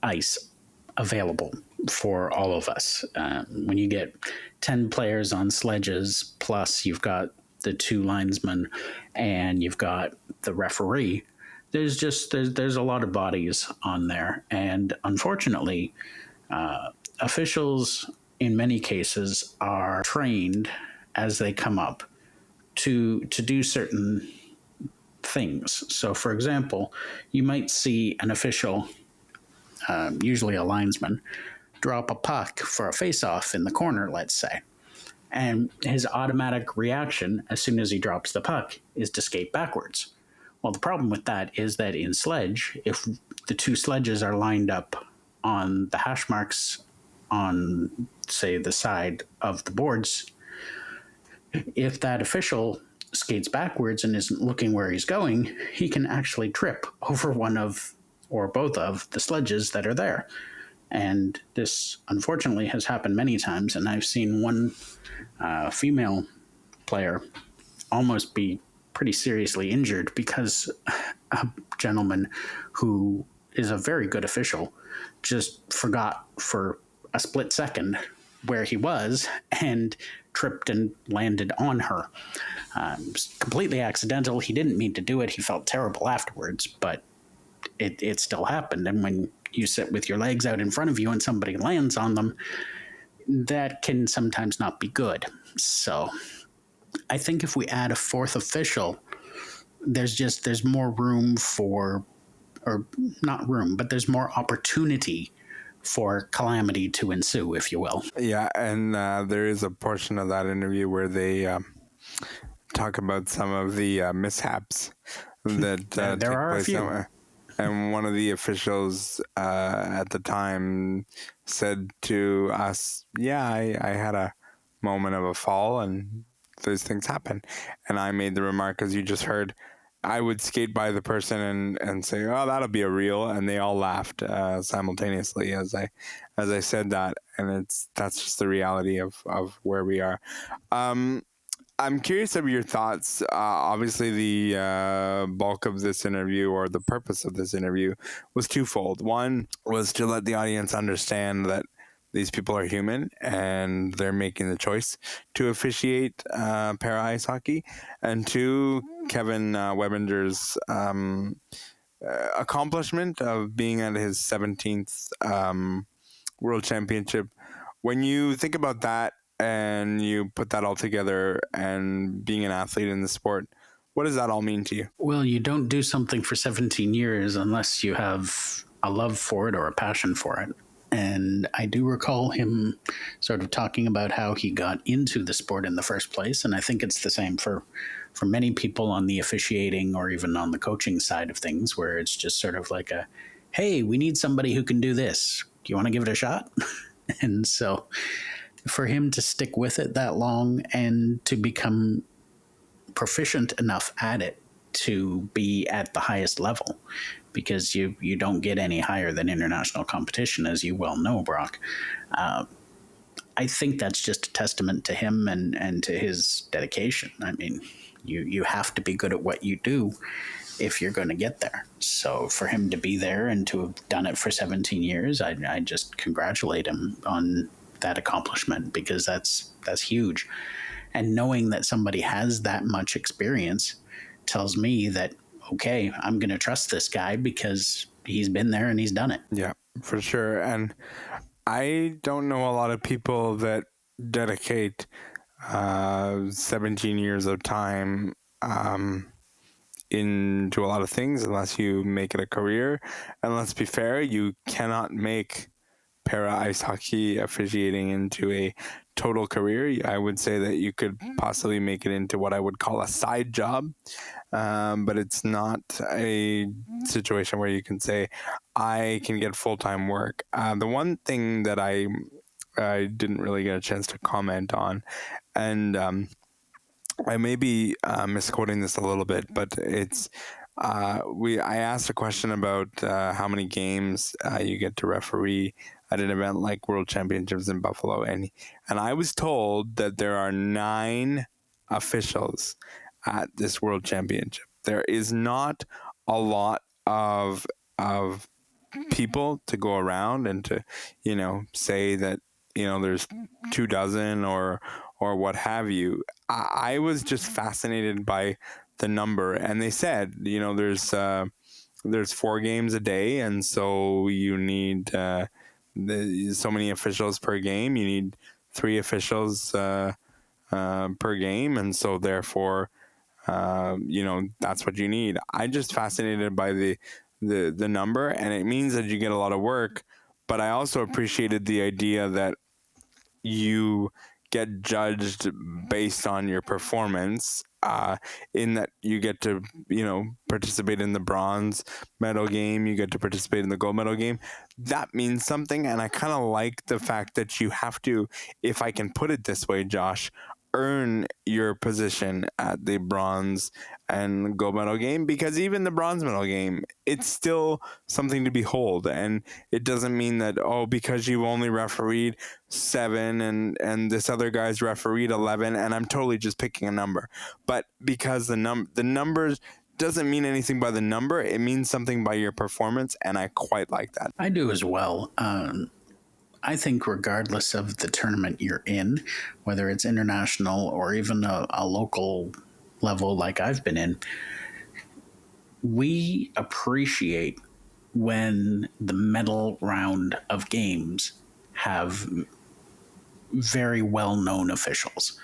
ice available for all of us. When you get 10 players on sledges, plus you've got the 2 linesmen and you've got the referee, there's a lot of bodies on there. And unfortunately, officials in many cases are trained as they come up to do certain things. So for example, you might see an official, usually a linesman, drop a puck for a face-off in the corner, let's say. And his automatic reaction as soon as he drops the puck is to skate backwards. Well, the problem with that is that in sledge, if the 2 sledges are lined up on the hash marks on, say, the side of the boards, if that official skates backwards and isn't looking where he's going, he can actually trip over one of or both of the sledges that are there. And this, unfortunately, has happened many times. And I've seen one female player almost be pretty seriously injured because a gentleman who is a very good official just forgot for a split second where he was and tripped and landed on her. It was completely accidental. He didn't mean to do it. He felt terrible afterwards, but it still happened. And when you sit with your legs out in front of you and somebody lands on them, that can sometimes not be good. So I think if we add a fourth official, there's more room for, or not room, but there's more opportunity for calamity to ensue, if you will. Yeah, and there is a portion of that interview where they talk about some of the mishaps that there take are place a few. somewhere. And one of the officials at the time said to us, yeah, I had a moment of a fall and those things happen. And I made the remark, as you just heard, I would skate by the person and say, oh, that'll be a reel. And they all laughed simultaneously as I said that. And that's just the reality of where we are. I'm curious of your thoughts. Obviously, the bulk of this interview, or the purpose of this interview, was twofold. One was to let the audience understand that these people are human and they're making the choice to officiate para ice hockey. And two, Kevin Webinger's accomplishment of being at his 17th World Championship. When you think about that, and you put that all together and being an athlete in the sport, what does that all mean to you? Well, you don't do something for 17 years unless you have a love for it or a passion for it. And I do recall him sort of talking about how he got into the sport in the first place. And I think it's the same for many people on the officiating or even on the coaching side of things, where it's just sort of like a, hey, we need somebody who can do this. Do you want to give it a shot? And so for him to stick with it that long and to become proficient enough at it to be at the highest level, because you don't get any higher than international competition, as you well know, Brock. I think that's just a testament to him and to his dedication. I mean, you have to be good at what you do if you're going to get there. So for him to be there and to have done it for 17 years, I just congratulate him on that accomplishment, because that's huge. And knowing that somebody has that much experience tells me that, okay, I'm going to trust this guy because he's been there and he's done it. Yeah, for sure. And I don't know a lot of people that dedicate 17 years of time into a lot of things unless you make it a career. And let's be fair, you cannot make para ice hockey officiating into a total career. I would say that you could possibly make it into what I would call a side job, but it's not a situation where you can say, I can get full-time work. The one thing that I didn't really get a chance to comment on, and I may be misquoting this a little bit, but it's I asked a question about how many games you get to referee at an event like World Championships in Buffalo, and I was told that there are 9 officials at this World Championship. There is not a lot of people to go around and to, say that, there's 24 or what have you. I was just fascinated by the number, and they said, there's 4 games a day, and so you need so many officials per game. You need 3 officials per game, and so therefore, that's what you need. I'm just fascinated by the number, and it means that you get a lot of work. But I also appreciated the idea that you get judged based on your performance, in that you get to, participate in the bronze medal game, you get to participate in the gold medal game. That means something, and I kind of like the fact that you have to, if I can put it this way, Josh, earn your position at the bronze and gold medal game, because even the bronze medal game, it's still something to behold. And it doesn't mean that, oh, because you only refereed 7 and this other guy's refereed 11, and I'm totally just picking a number. But because the numbers doesn't mean anything by the number, it means something by your performance, and I quite like that. I do as well. I think regardless of the tournament you're in, whether it's international or even a local level like I've been in, we appreciate when the medal round of games have very well-known officials,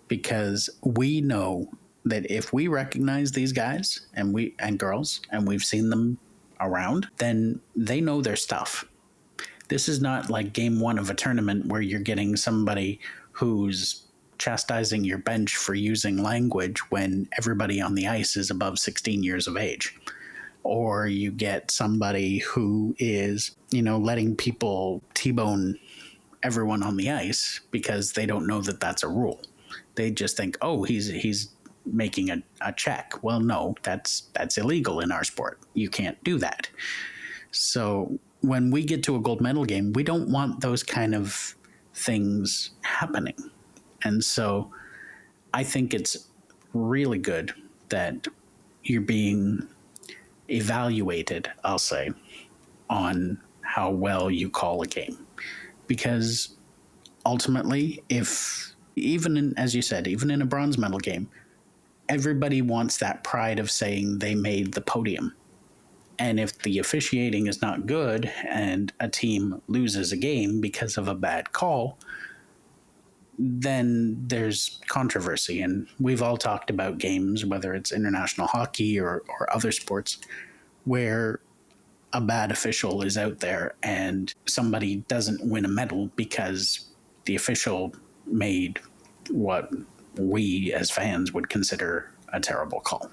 because we know that if we recognize these guys and girls and we've seen them around, then they know their stuff. This is not like game one of a tournament where you're getting somebody who's chastising your bench for using language when everybody on the ice is above 16 years of age. Or you get somebody who is, letting people T-bone everyone on the ice because they don't know that that's a rule. They just think, oh, he's making a check. Well, no, that's illegal in our sport. You can't do that. So when we get to a gold medal game, we don't want those kind of things happening. And so I think it's really good that you're being evaluated, I'll say, on how well you call a game. Because ultimately, even in a bronze medal game, everybody wants that pride of saying they made the podium. And if the officiating is not good and a team loses a game because of a bad call, then there's controversy. And we've all talked about games, whether it's international hockey or other sports, where a bad official is out there and somebody doesn't win a medal because the official made what we as fans would consider a terrible call.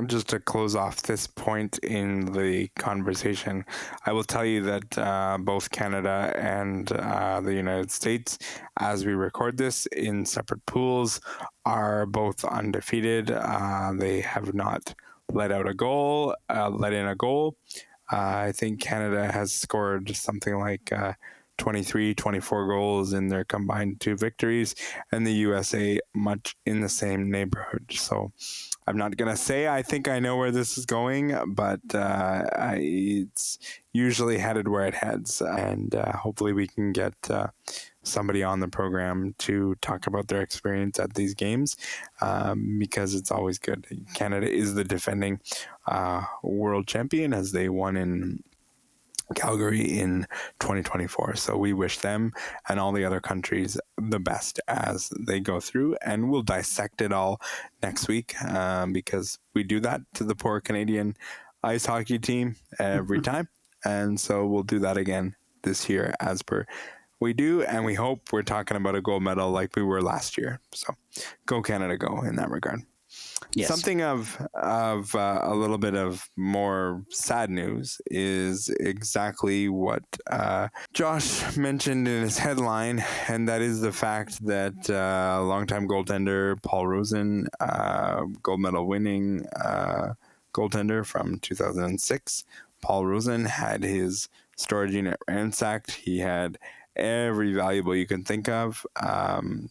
Just to close off this point in the conversation, I will tell you that both Canada and the United States, as we record this in separate pools, are both undefeated. They have not let in a goal. I think Canada has scored something like 23, 24 goals in their combined 2 victories, and the USA much in the same neighborhood. So I'm not going to say I think I know where this is going, but it's usually headed where it heads. And hopefully we can get somebody on the program to talk about their experience at these games, because it's always good. Canada is the defending world champion, as they won in Calgary in 2024. So we wish them and all the other countries the best as they go through, and we'll dissect it all next week, because we do that to the poor Canadian ice hockey team every time. And so we'll do that again this year as per we do, and we hope we're talking about a gold medal like we were last year. So go Canada, go in that regard. Yes. Something of a little bit of more sad news is exactly what Josh mentioned in his headline, and that is the fact that longtime goaltender Paul Rosen, gold medal winning goaltender from 2006, Paul Rosen had his storage unit ransacked. He had every valuable you can think of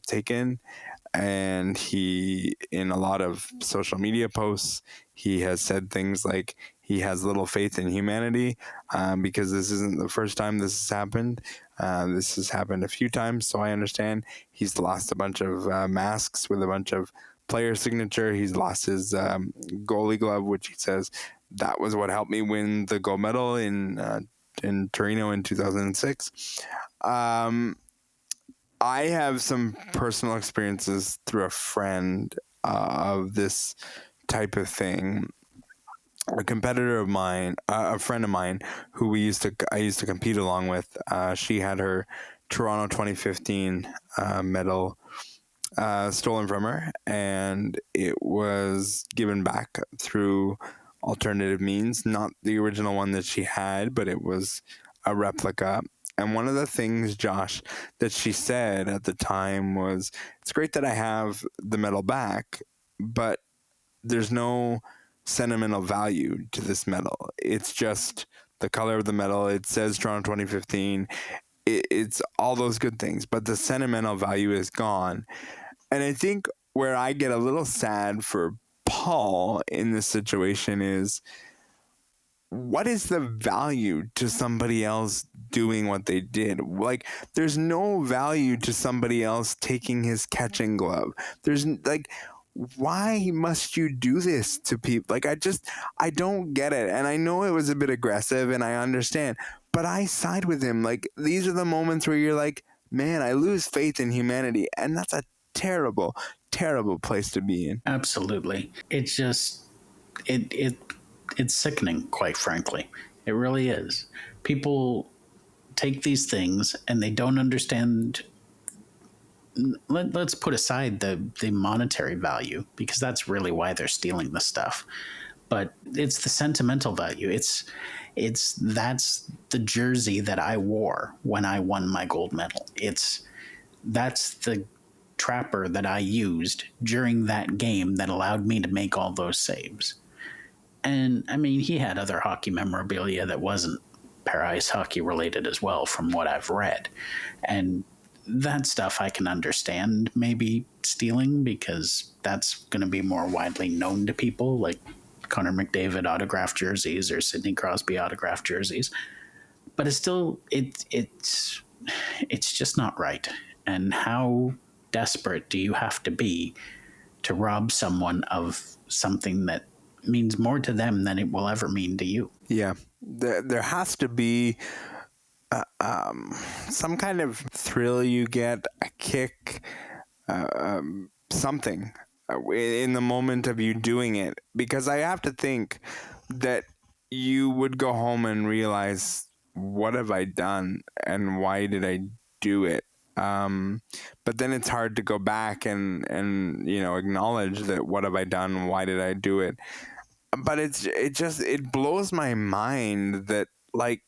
taken. And he, in a lot of social media posts, he has said things like he has little faith in humanity, because this isn't the first time this has happened. This has happened a few times, so I understand. He's lost a bunch of masks with a bunch of player signature. He's lost his goalie glove, which he says that was what helped me win the gold medal in Torino in 2006. I have some personal experiences through a friend of this type of thing. A competitor of mine, a friend of mine, who I used to compete along with. She had her Toronto 2015 medal stolen from her, and it was given back through alternative means, not the original one that she had, but it was a replica. And one of the things, Josh, that she said at the time was, it's great that I have the medal back, but there's no sentimental value to this medal. It's just the color of the medal. It says Toronto 2015. It's all those good things, but the sentimental value is gone. And I think where I get a little sad for Paul in this situation is, what is the value to somebody else doing what they did? Like, there's no value to somebody else taking his catching glove. There's like, why must you do this to people? Like, I don't get it. And I know it was a bit aggressive and I understand, but I side with him. Like, these are the moments where you're like, man, I lose faith in humanity. And that's a terrible, terrible place to be in. Absolutely. It's just, it's sickening, quite frankly. It really is. People take these things and they don't understand. Let's put aside the monetary value, because that's really why they're stealing the stuff. But it's the sentimental value. That's the jersey that I wore when I won my gold medal. That's the trapper that I used during that game that allowed me to make all those saves. And I mean, he had other hockey memorabilia that wasn't para-ice hockey related as well, from what I've read. And that stuff I can understand maybe stealing, because that's going to be more widely known to people, like Connor McDavid autographed jerseys or Sidney Crosby autographed jerseys. But it's still, it's just not right. And how desperate do you have to be to rob someone of something that means more to them than it will ever mean to you? Yeah, there has to be some kind of thrill you get, a kick, something in the moment of you doing it. Because I have to think that you would go home and realize, what have I done and why did I do it? But then it's hard to go back and acknowledge that, what have I done? Why did I do it? But it blows my mind that, like,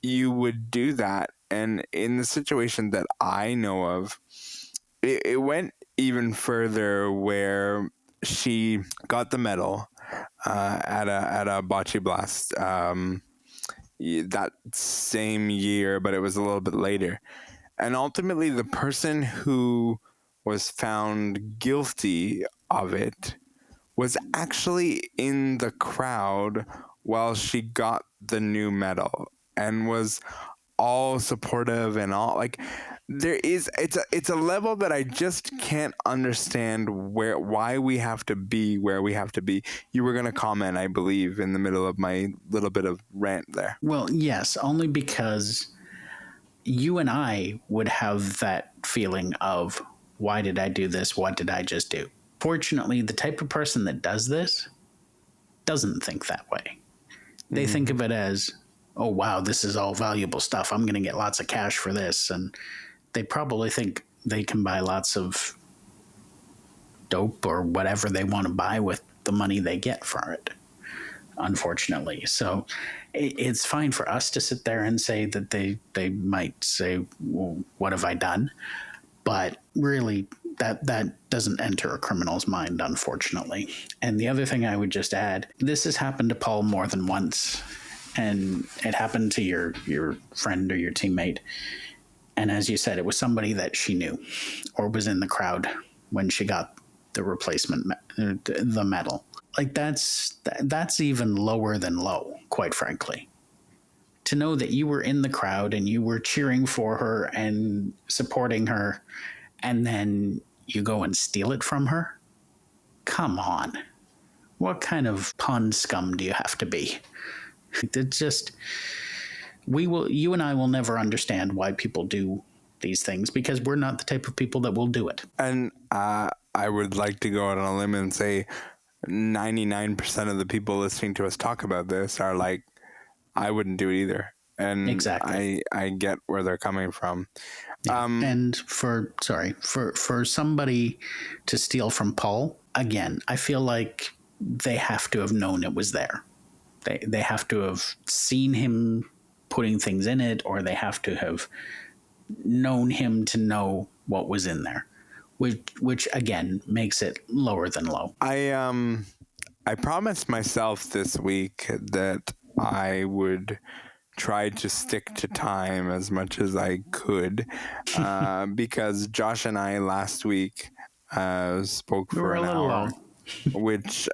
you would do that. And in the situation that I know of, it went even further, where she got the medal at a bocce blast that same year, but it was a little bit later. And ultimately, the person who was found guilty of it was actually in the crowd while she got the new medal, and was all supportive and all, like, it's a level that I just can't understand why we have to be where we have to be. You were going to comment, I believe, in the middle of my little bit of rant there. Well, yes, only because you and I would have that feeling of, why did I do this? What did I just do? Fortunately, the type of person that does this doesn't think that way. They think of it as, oh, wow, this is all valuable stuff. I'm going to get lots of cash for this. And they probably think they can buy lots of dope or whatever they want to buy with the money they get for it, unfortunately. So it's fine for us to sit there and say that they might say, well, what have I done? But really, that doesn't enter a criminal's mind, unfortunately. And the other thing I would just add, this has happened to Paul more than once. And it happened to your friend or your teammate. And as you said, it was somebody that she knew or was in the crowd when she got the replacement, the medal. Like, that's even lower than low, quite frankly. To know that you were in the crowd and you were cheering for her and supporting her, and then you go and steal it from her? Come on. What kind of pond scum do you have to be? It's just, you and I will never understand why people do these things, because we're not the type of people that will do it. And I would like to go out on a limb and say 99% of the people listening to us talk about this are like, I wouldn't do it either. And exactly. I get where they're coming from. Yeah. And for somebody to steal from Paul, again, I feel like they have to have known it was there. They have to have seen him putting things in it, or they have to have known him to know what was in there, which again makes it lower than low. I promised myself this week that I would try to stick to time as much as I could, because Josh and I last week spoke for an hour. Long. Which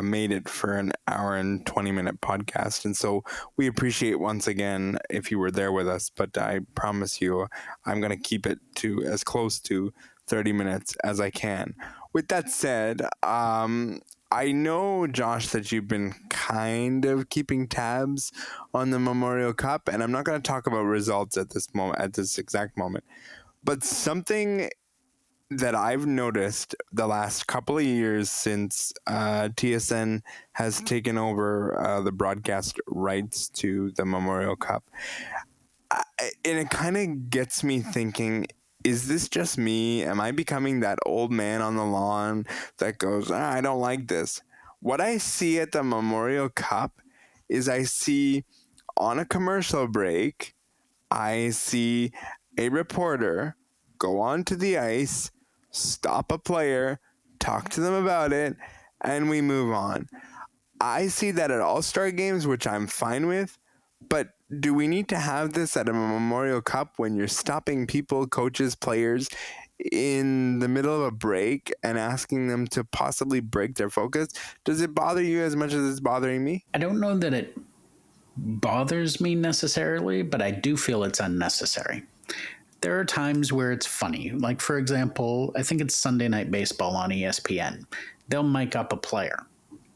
made it for an hour and 20-minute podcast. And so we appreciate once again if you were there with us, but I promise you I'm going to keep it to as close to 30 minutes as I can. With that said, I know, Josh, that you've been kind of keeping tabs on the Memorial Cup, and I'm not going to talk about results at this exact moment, but something that I've noticed the last couple of years since TSN has taken over the broadcast rights to the Memorial Cup, and it kind of gets me thinking, is this just me? Am I becoming that old man on the lawn that goes, I don't like this? What I see at the Memorial Cup is I see on a commercial break, I see a reporter go onto the ice, stop a player, talk to them about it, and we move on. I see that at All-Star games, which I'm fine with, but do we need to have this at a Memorial Cup when you're stopping people, coaches, players, in the middle of a break and asking them to possibly break their focus? Does it bother you as much as it's bothering me? I don't know that it bothers me necessarily, but I do feel it's unnecessary. There are times where it's funny. Like, for example, I think it's Sunday Night Baseball on ESPN. They'll mic up a player,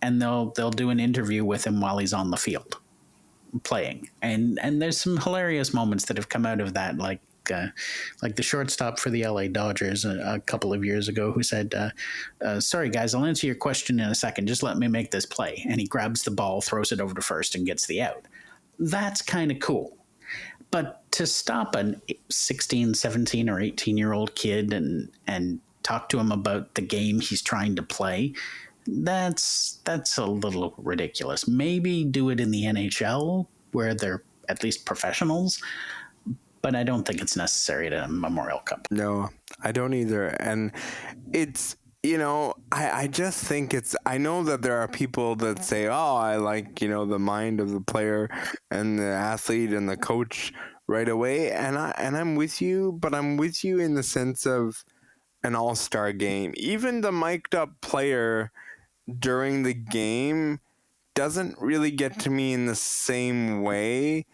and they'll do an interview with him while he's on the field playing. And there's some hilarious moments that have come out of that, like the shortstop for the LA Dodgers a couple of years ago who said, sorry, guys, I'll answer your question in a second. Just let me make this play. And he grabs the ball, throws it over to first, and gets the out. That's kind of cool. But to stop a 16, 17, or 18-year-old kid and talk to him about the game he's trying to play, that's a little ridiculous. Maybe do it in the NHL where they're at least professionals, but I don't think it's necessary at a Memorial Cup. No, I don't either. And it's, I just think I know that there are people that say, oh, I like, the mind of the player and the athlete and the coach right away. And I'm with you, but I'm with you in the sense of an all-star game. Even the mic'd up player during the game doesn't really get to me in the same way,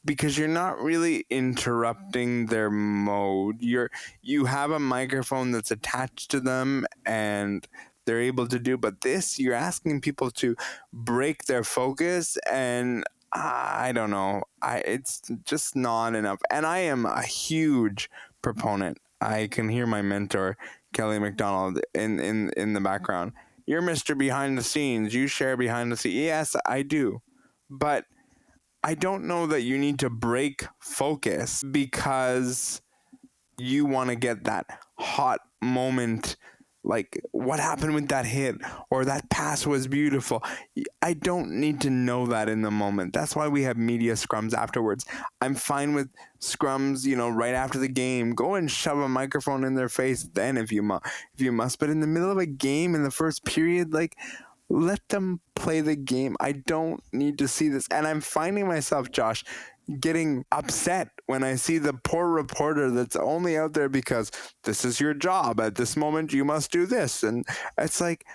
because you're not really interrupting their mode. You have a microphone that's attached to them and they're able to do, but you're asking people to break their focus, and I don't know. It's just not enough. And I am a huge proponent. I can hear my mentor, Kelly McDonald, in the background. You're Mr. Behind the Scenes. You share behind the scenes. Yes, I do. But I don't know that you need to break focus because you want to get that hot moment, like what happened with that hit or that pass was beautiful. I don't need to know that in the moment. That's why we have media scrums afterwards. I'm fine with scrums, right after the game. Go and shove a microphone in their face then if you must. But in the middle of a game in the first period, let them play the game. I don't need to see this. And I'm finding myself, Josh, getting upset when I see the poor reporter that's only out there because this is your job. At this moment, you must do this. And it's like,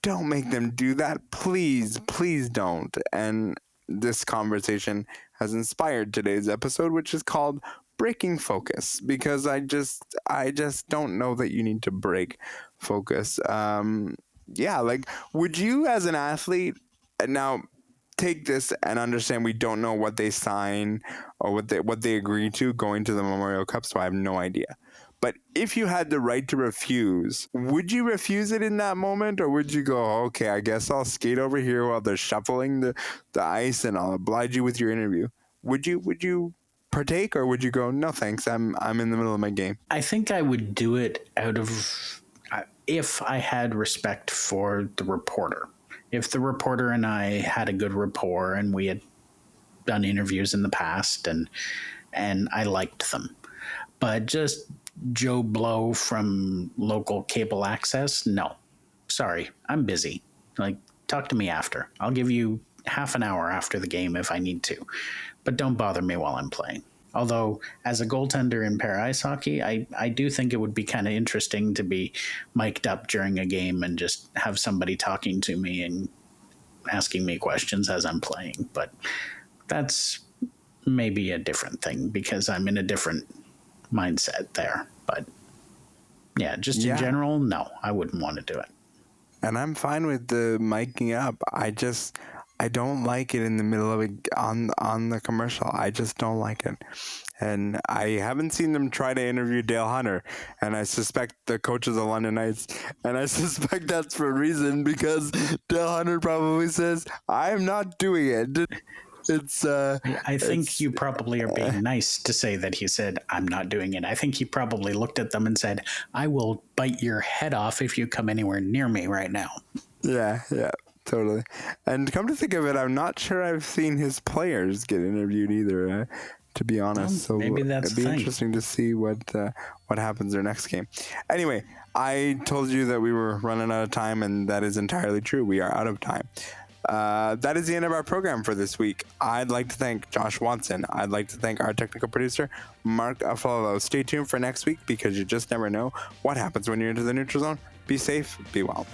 don't make them do that. Please, please don't. And this conversation has inspired today's episode, which is called Breaking Focus, because I just don't know that you need to break focus. Would you as an athlete now take this and understand we don't know what they sign or what they agree to going to the Memorial Cup, so I have no idea. But if you had the right to refuse, would you refuse it in that moment, or would you go, okay, I guess I'll skate over here while they're shuffling the ice and I'll oblige you with your interview? Would you partake, or would you go, no thanks, I'm in the middle of my game? I think I would do it if I had respect for the reporter. If the reporter and I had a good rapport and we had done interviews in the past, and I liked them. But just Joe Blow from local cable access, no. Sorry, I'm busy. Like, talk to me after. I'll give you half an hour after the game if I need to, but don't bother me while I'm playing. Although, as a goaltender in pair ice hockey, I do think it would be kind of interesting to be mic'd up during a game and just have somebody talking to me and asking me questions as I'm playing. But that's maybe a different thing because I'm in a different mindset there. But yeah, just in general, no, I wouldn't want to do it. And I'm fine with the miking up. I don't like it in the middle of it on the commercial. I just don't like it. And I haven't seen them try to interview Dale Hunter. And I suspect the coach of the London Knights. And I suspect that's for a reason because Dale Hunter probably says, I'm not doing it. I think you probably are being nice to say that he said, I'm not doing it. I think he probably looked at them and said, I will bite your head off if you come anywhere near me right now. Yeah, totally. And come to think of it, I'm not sure I've seen his players get interviewed either, to be honest. Well, maybe that's it'd be interesting to see what happens their next game. Anyway, I told you that we were running out of time, and that is entirely true. We are out of time. That is the end of our program for this week. I'd like to thank Josh Watson. I'd like to thank our technical producer, Mark Aflalo. Stay tuned for next week because you just never know what happens when you're into the neutral zone. Be safe, be well.